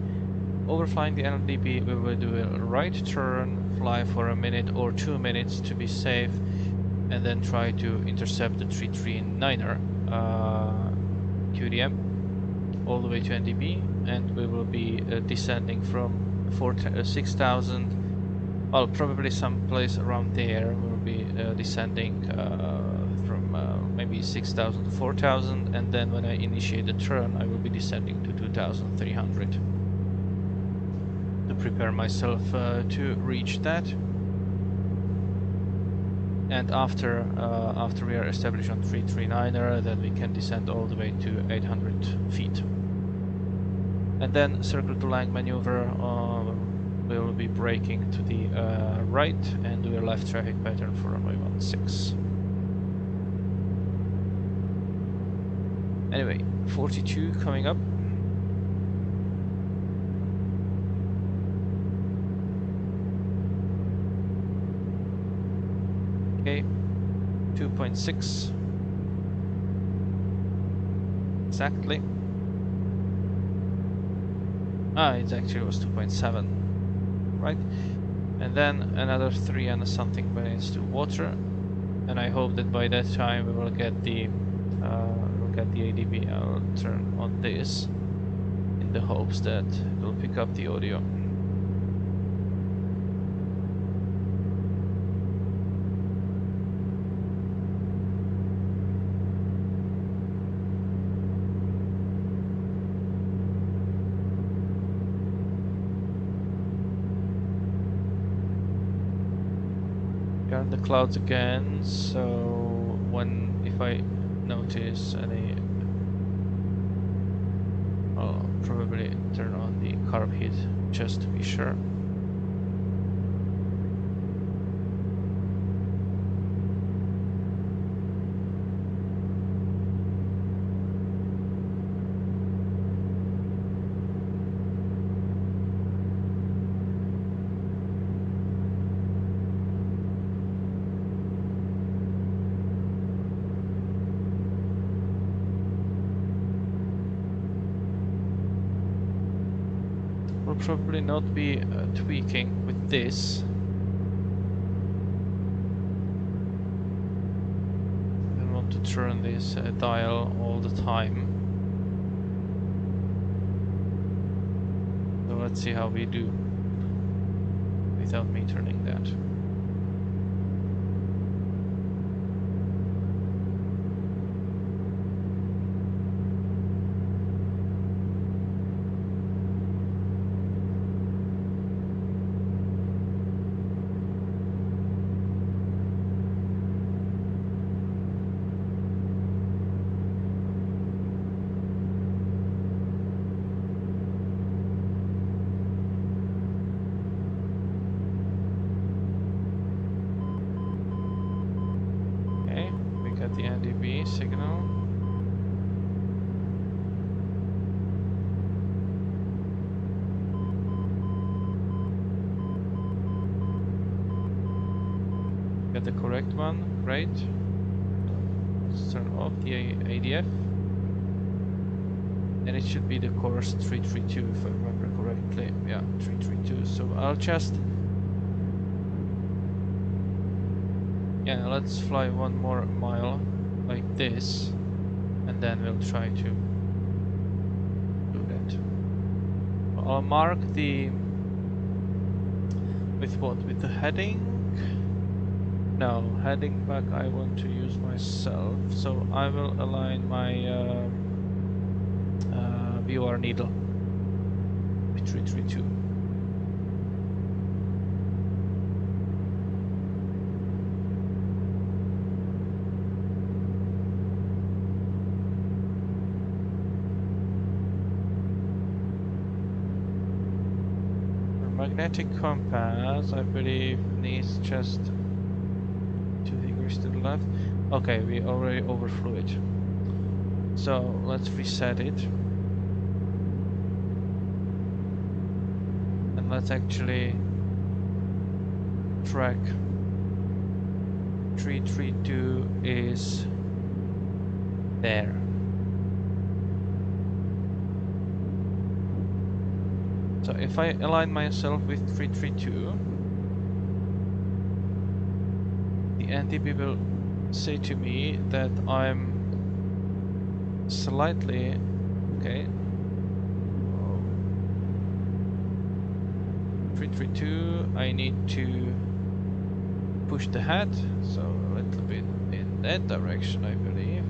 [SPEAKER 1] Overflying the NDB, we will do a right turn, fly for a minute or 2 minutes to be safe, and then try to intercept the 339er QDM all the way to NDB, and we will be descending from 6,000, well, probably someplace around there. We'll be descending from maybe 6,000 to 4,000, and then when I initiate the turn, I will be descending to 2,300 to prepare myself to reach that. And after we are established on 339er, then we can descend all the way to 800 feet. And then circle to land maneuver, we will be braking to the right and do a left traffic pattern for runway 16. Anyway, 42 coming up. Okay, 2.6 exactly. It actually was 2.7, right? And then another 3 and something minutes to water, and I hope that by that time we will get the ADB. I'll turn on this in the hopes that it will pick up the audio. In the clouds again, so if I notice any, I'll probably turn on the carb heat just to be sure. Will probably not be tweaking with this. I want to turn this dial all the time. So let's see how we do without me turning that. The NDB signal. Get the correct one, great. Let's turn off the ADF. And it should be the course 332 if I remember correctly. Yeah, 332. So I'll just... yeah, let's fly 1 more mile like this, and then we'll try to do that. I'll mark the... with what? With the heading? No, heading back I want to use myself, so I will align my VOR needle with 332. Magnetic compass, I believe, needs just 2 degrees to the left. Okay, we already overflew it. So let's reset it. And let's actually track 332 is there. So if I align myself with 332, the NDB will say to me that I'm slightly okay. 332, I need to push the head, so a little bit in that direction, I believe.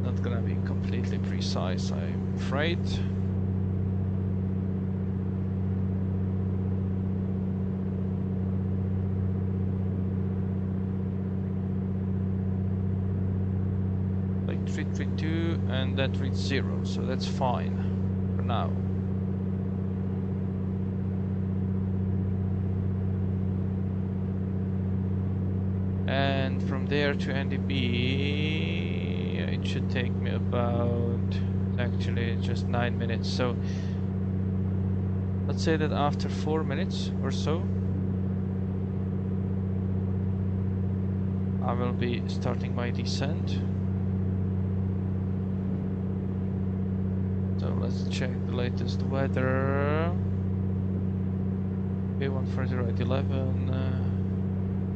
[SPEAKER 1] Not gonna be completely precise, I'm afraid. Like 332 and that reads 0, so that's fine for now. And from there to NDB, it should take me about, actually just 9 minutes. So let's say that after 4 minutes or so, I will be starting my descent. So let's check the latest weather. B140 right 11.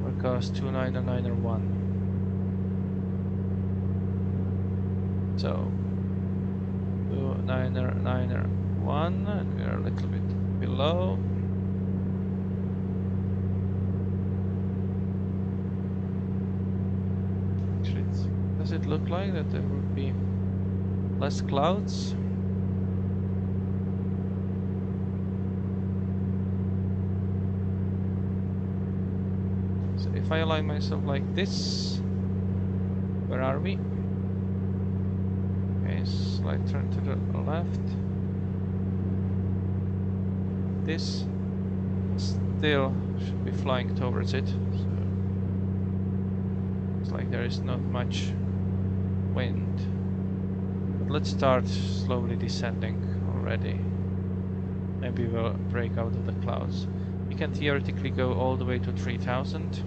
[SPEAKER 1] Forecast 29901. So 29901, and we are a little bit below. Actually, does it look like that there would be less clouds? If I align myself like this, where are we? Okay, slight turn to the left. This still should be flying towards it, so it's like there is not much wind. But let's start slowly descending already. Maybe we'll break out of the clouds. We can theoretically go all the way to 3000.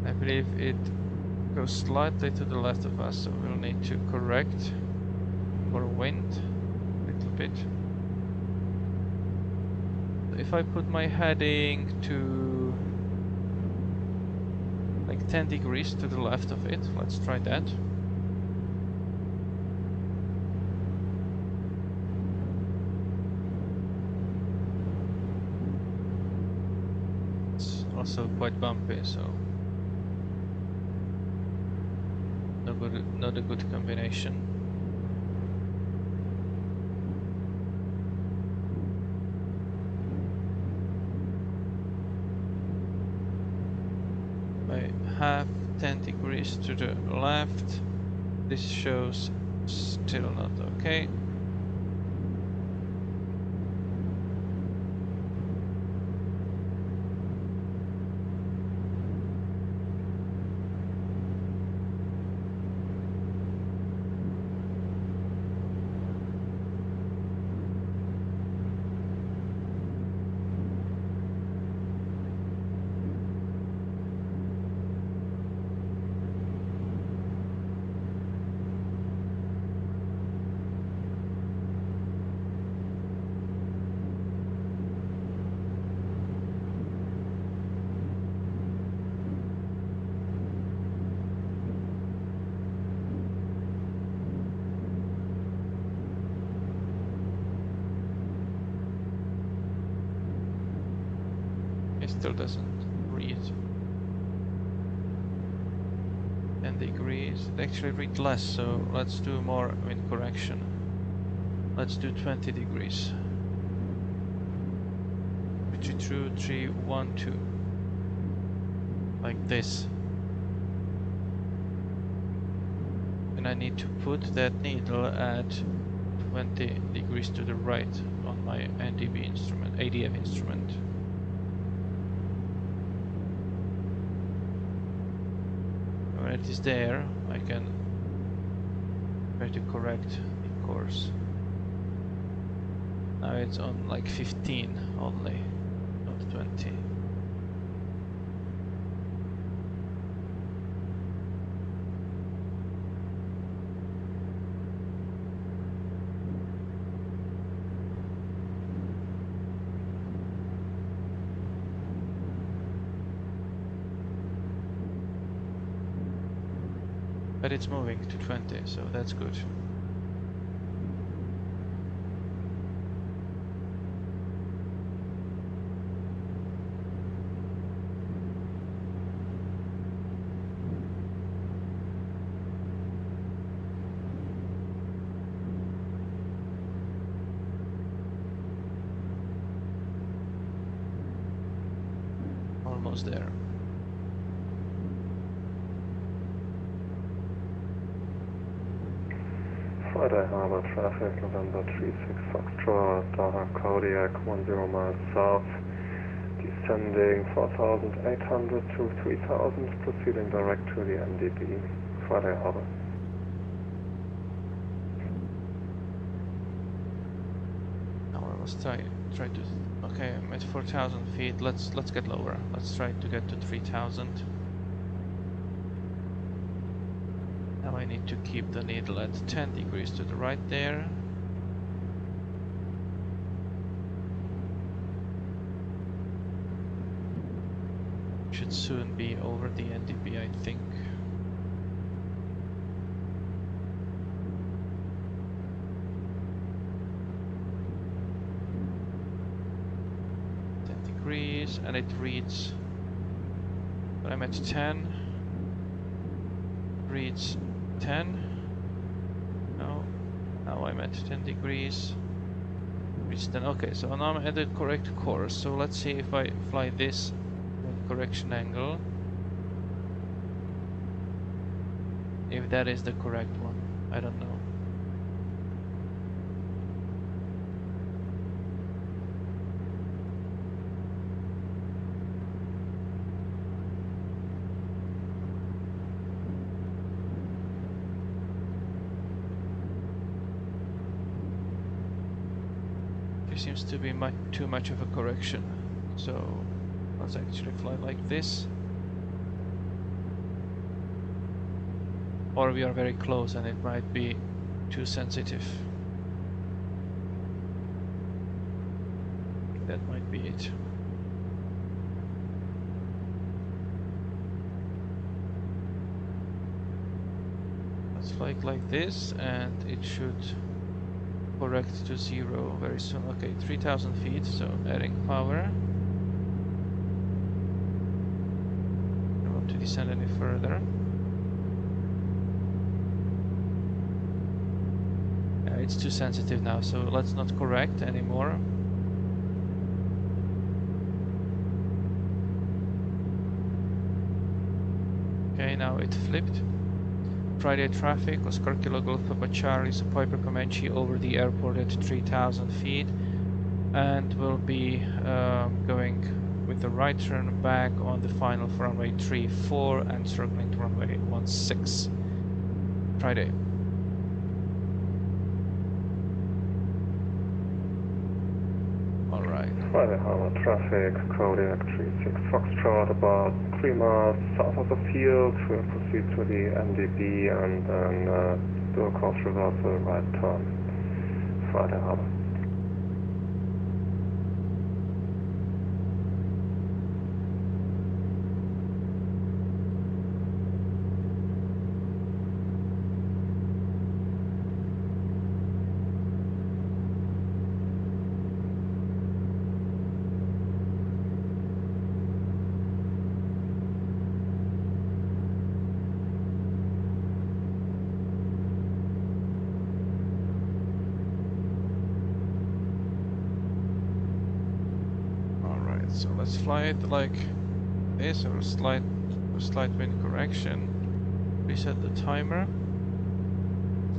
[SPEAKER 1] I believe it goes slightly to the left of us, so we'll need to correct for wind a little bit. So if I put my heading to like 10 degrees to the left of it, let's try that. It's also quite bumpy, so not a good combination. I have 10 degrees to the left. This shows still not okay. It still doesn't read 10 degrees. It actually read less, so let's do more wind correction. Let's do 20 degrees. 2, 3, 1, 2. Like this. And I need to put that needle at 20 degrees to the right on my NDB instrument, ADF instrument. When it is there, I can try to correct the course. Now it's on like 15 only, not 20. But it's moving to 20, so that's good. Almost there.
[SPEAKER 4] Friday Harbor traffic, November 36 Foxtrot, Daha Kodiak 10 miles south, descending 4,800 to 3,000, proceeding direct to the NDB, Friday Harbor.
[SPEAKER 1] Now I must try to. Okay, I'm at 4,000 feet. Let's get lower. Let's try to get to 3,000. Now I need to keep the needle at 10 degrees to the right there. Should soon be over the NDB, I think. And it reads, but I'm at 10, reads 10, no, now I'm at 10 degrees, reads 10, okay, so now I'm at the correct course, so let's see if I fly this with correction angle, if that is the correct one, I don't know. Seems to be too much of a correction, so let's actually fly like this, or we are very close and it might be too sensitive. That might be it. Let's fly like this and it should correct to 0 very soon. Okay, 3,000 feet, so adding power. I don't want to descend any further. Yeah, it's too sensitive now, so let's not correct anymore. Okay, now it flipped. Friday traffic, Oscar Kilo Golf Papa Charlie, so Piper Comanche over the airport at 3,000 feet, and we'll be going with the right turn back on the final for runway 34 and circling to runway 16. Friday. Alright.
[SPEAKER 4] Friday Harbor traffic, Kodiak 36 Foxtrot, about 3 miles south of the field. We'll proceed to the NDB and then do a course reversal, right turn. Friday Harbor.
[SPEAKER 1] So let's fly it like this, or slight wind correction. Reset the timer,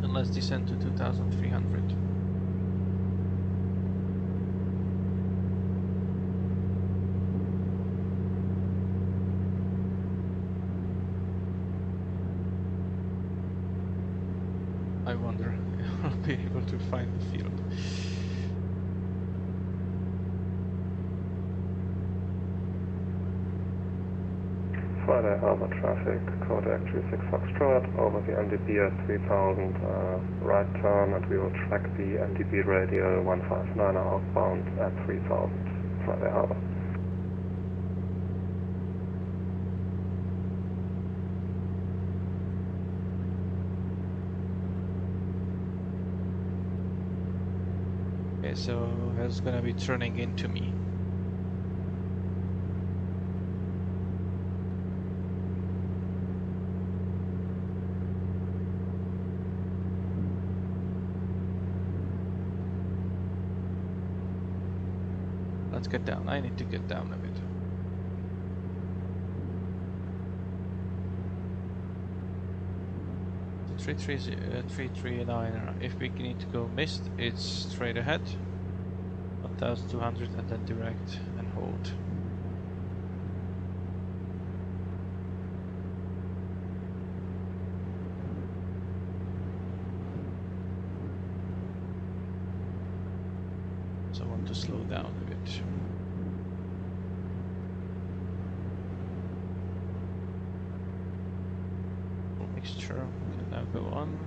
[SPEAKER 1] and let's descend to 2300. I wonder if I'll be able to find the field.
[SPEAKER 4] Friday Harbor traffic, Kodak 36 Foxtrot, over the NDB at 3000, right turn, and we will track the NDB radial 159 outbound at 3000, Friday Harbor.
[SPEAKER 1] Okay, so it's gonna be turning into me. Let's get down. I need to get down a bit. So 339. If we need to go mist, it's straight ahead. 1200 and then direct and hold. So I want to slow down a bit. Full mixture can now go on.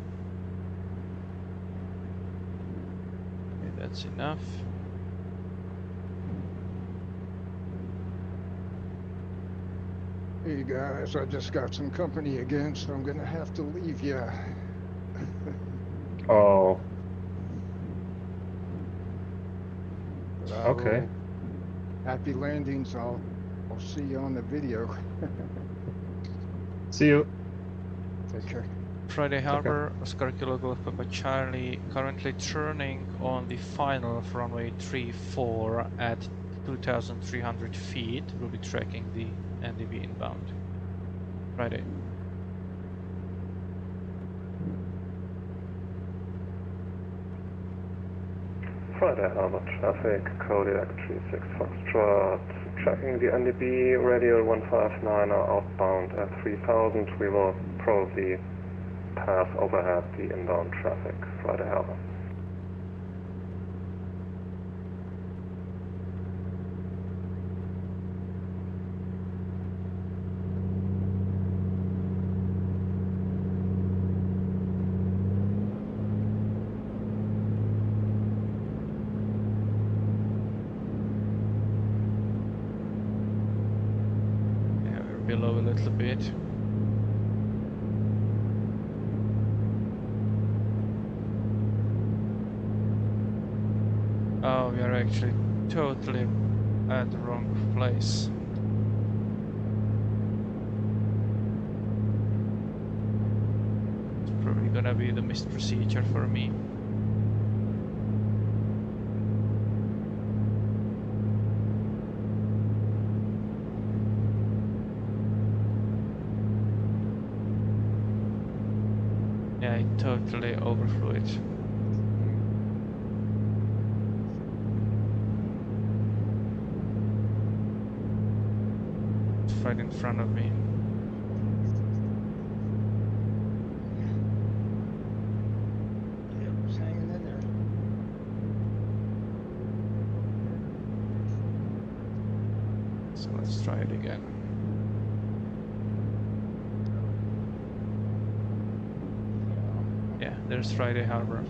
[SPEAKER 1] Okay, that's enough.
[SPEAKER 3] Hey guys, I just got some company again, so I'm gonna have to leave you.
[SPEAKER 2] Oh,
[SPEAKER 3] Okay. Happy landings. I'll see you on the video.
[SPEAKER 2] see you.
[SPEAKER 3] Take care.
[SPEAKER 1] Friday Harbor, Oscar Kilo Golf Papa Charlie, currently turning on the final of runway 34 at 2,300 feet. We'll be tracking the NDB inbound. Friday.
[SPEAKER 4] Friday Harbor traffic, Kodiak 36 Foxtrot, tracking the NDB radial 159 outbound at 3000. We will probably pass overhead the inbound traffic, Friday Harbor.
[SPEAKER 1] Below a little bit. Oh, we are actually totally at the wrong place. It's probably gonna be the missed procedure for me. Yeah, I totally overflew it. It's right in front of me.
[SPEAKER 3] Yeah, just hanging in there.
[SPEAKER 1] So let's try it again. Yeah, there's Friday Harbor.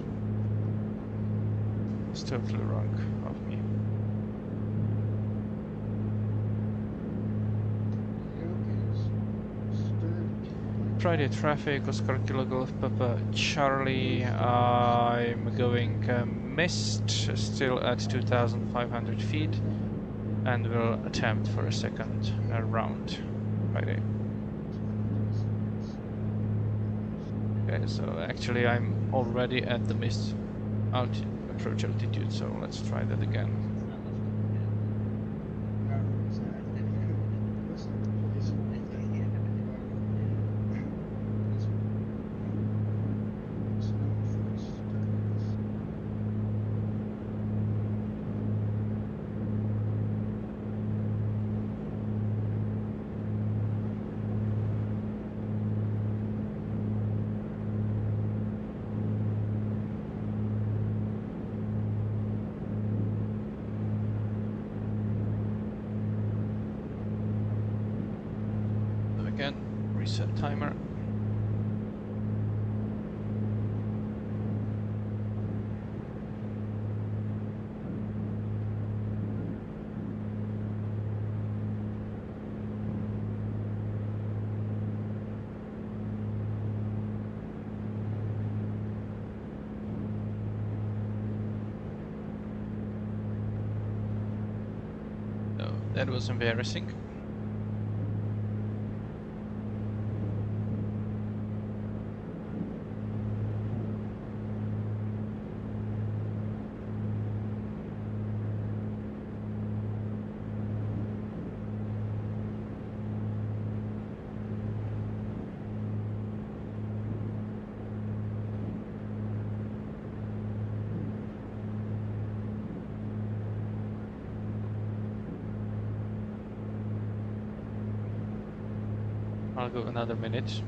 [SPEAKER 1] It's totally wrong of me. Friday traffic, Oscar Kilo Golf Papa Charlie. I'm going mist, still at 2,500 feet, and will attempt for a second round. Friday. Okay, so actually I'm already at the mist approach altitude, so let's try that again. set timer. So that was embarrassing. I'll go another minute.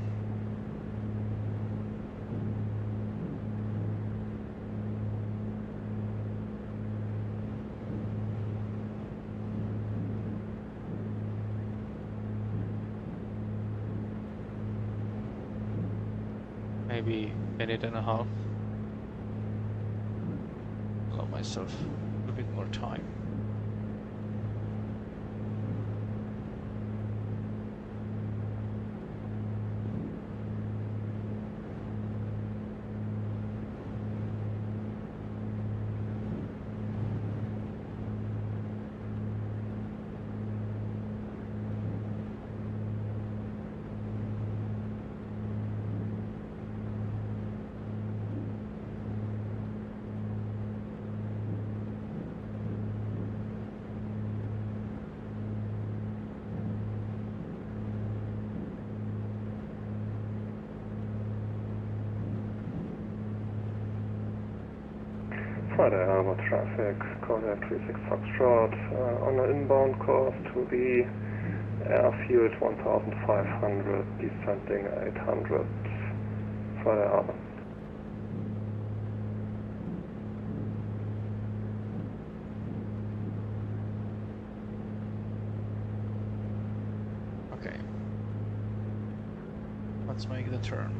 [SPEAKER 1] Maybe minute and a half. Allow myself a bit more time.
[SPEAKER 4] Friday Harbor traffic, Korea 36 Foxtrot, on an inbound course to the airfield 1500, descending 800, Friday Harbor.
[SPEAKER 1] Okay. Let's make the turn.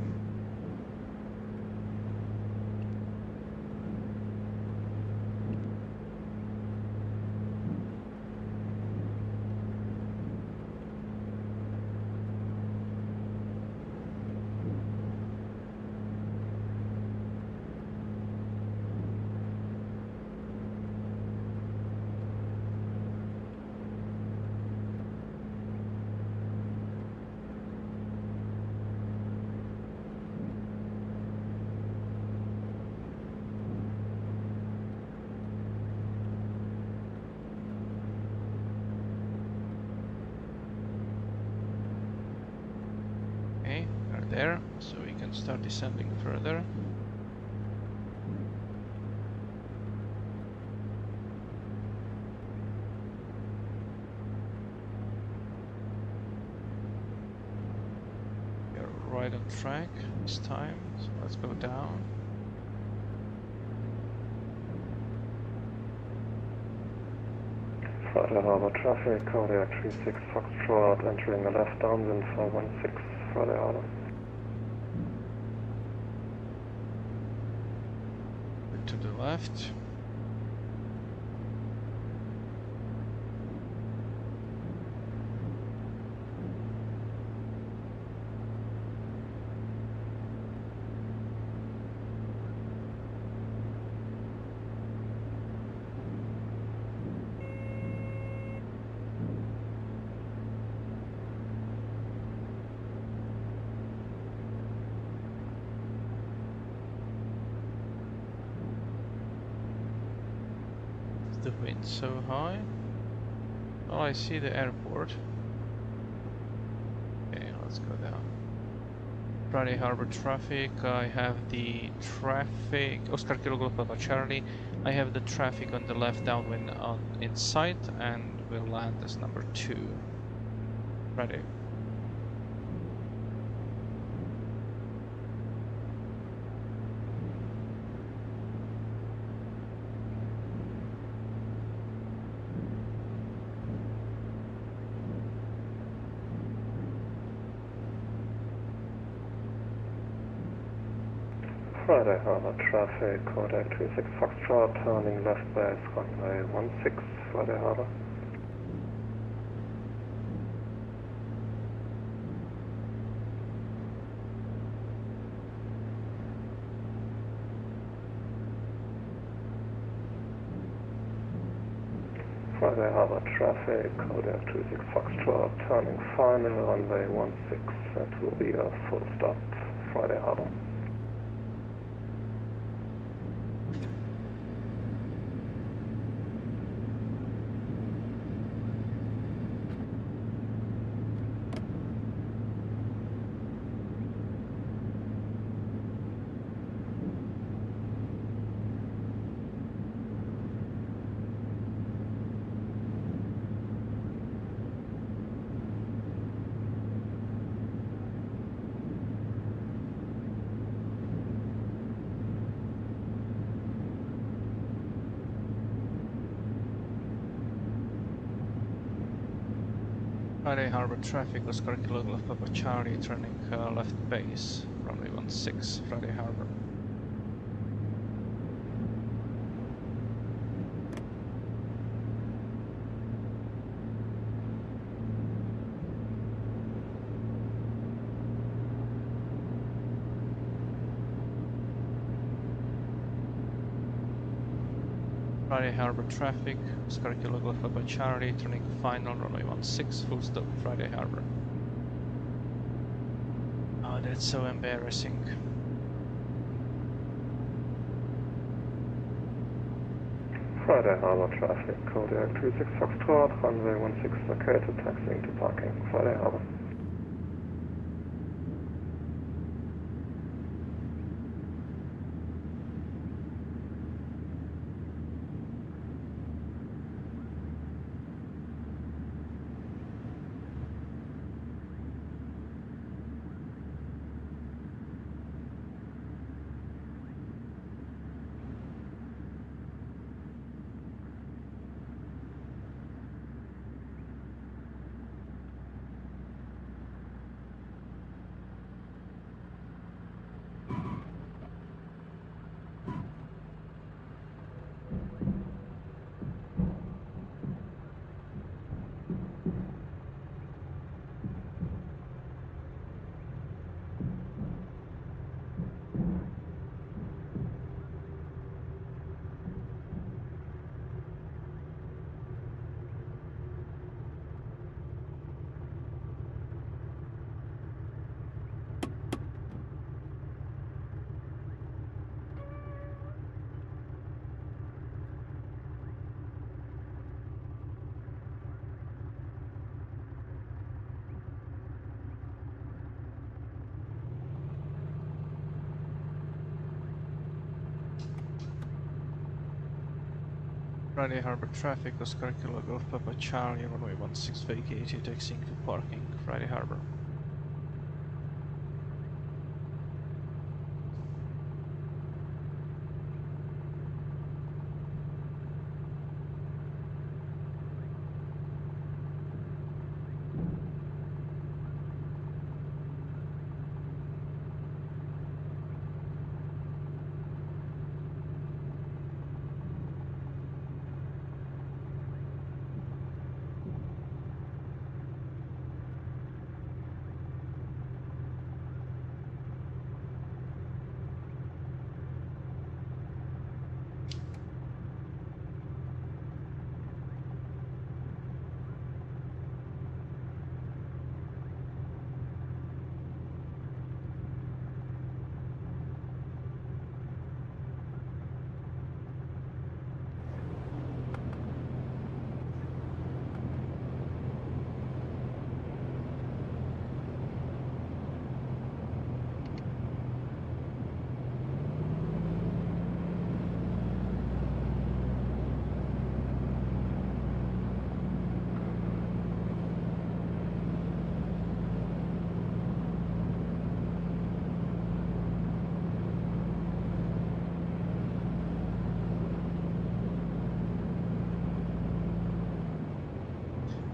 [SPEAKER 1] Okay, we're there, so we can start descending further. We're right on track this time, so let's go down.
[SPEAKER 4] Friday Harbor traffic, Korea 36 Foxtrot, entering the left downwind for 16 Friday Harbor.
[SPEAKER 1] To the left. The wind so high. Well, I see the airport. Okay, let's go down. Friday Harbor traffic. I have the traffic. Oscar Kilo Golf Papa Charlie. I have the traffic on the left downwind on in sight, and will land as number 2. Friday.
[SPEAKER 4] Friday Harbor traffic, Kodak 26 Foxtrot, turning left base, runway 16, Friday Harbor. Friday Harbor traffic, Kodak 26 Foxtrot, turning final, runway 16, that will be a full stop, Friday Harbor.
[SPEAKER 1] Friday Harbor traffic, Oscar Kilo Golf Papa Charlie, turning left base, runway 16, Friday Harbor. Friday Harbor traffic, Oscar Kilo Golf Papa Charlie, turning final, runway 16, full stop, Friday Harbor. Oh, that's so embarrassing.
[SPEAKER 4] Friday Harbor traffic, Kodak 26 Foxtrot, runway 16 located, taxiing to parking, Friday Harbor.
[SPEAKER 1] Friday Harbor traffic, Oscar Kilo Golf Papa Charlie, runway 16 vacated, taxiing to parking, Friday Harbor.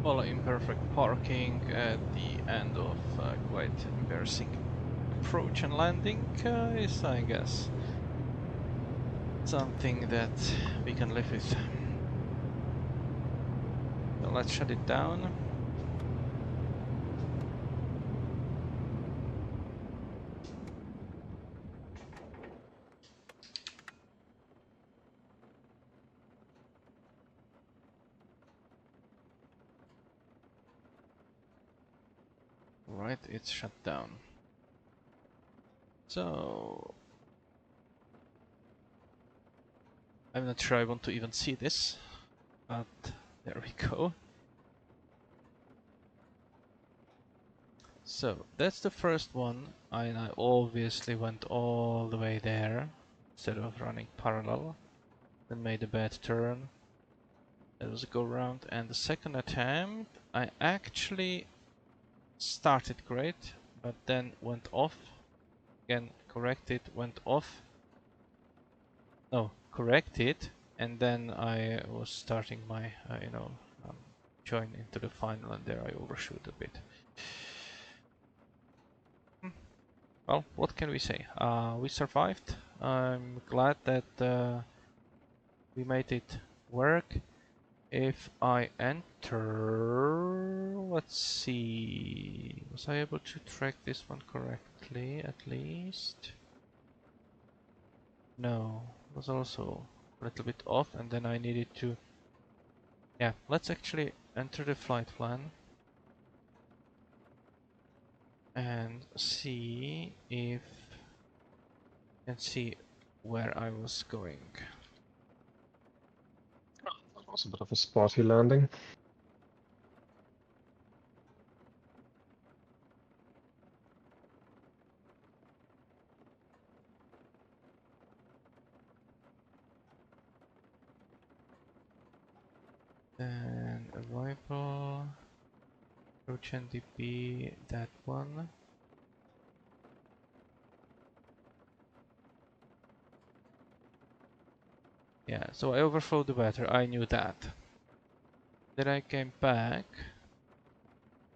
[SPEAKER 1] Well, imperfect parking at the end of quite embarrassing approach and landing is, I guess, something that we can live with. So let's shut it down. Right, it's shut down. So I'm not sure I want to even see this, but there we go. So that's the first one, and I obviously went all the way there instead of running parallel. Then made a bad turn. That was a go round, and the second attempt I actually started great, but then went off. Again, corrected, went off. No, corrected, and then I was starting my, join into the final, and there I overshoot a bit. Well, what can we say? We survived. I'm glad that we made it work. If I enter, let's see, was I able to track this one correctly at least? No, was also a little bit off, and then I needed to, yeah, let's actually enter the flight plan and see if I can see where I was going.
[SPEAKER 2] That was a bit of a spotty landing.
[SPEAKER 1] And arrival, approach NDB, that one. Yeah, so I overflowed the weather, I knew that. Then I came back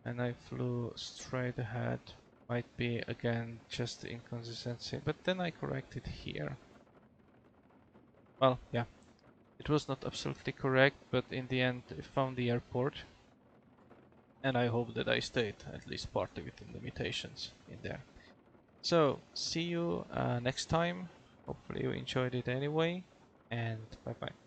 [SPEAKER 1] and I flew straight ahead. Might be again just the inconsistency, but then I corrected here. Well, yeah, it was not absolutely correct, but in the end I found the airport. And I hope that I stayed at least partly within the limitations in there. So, see you next time. Hopefully you enjoyed it anyway, and bye bye.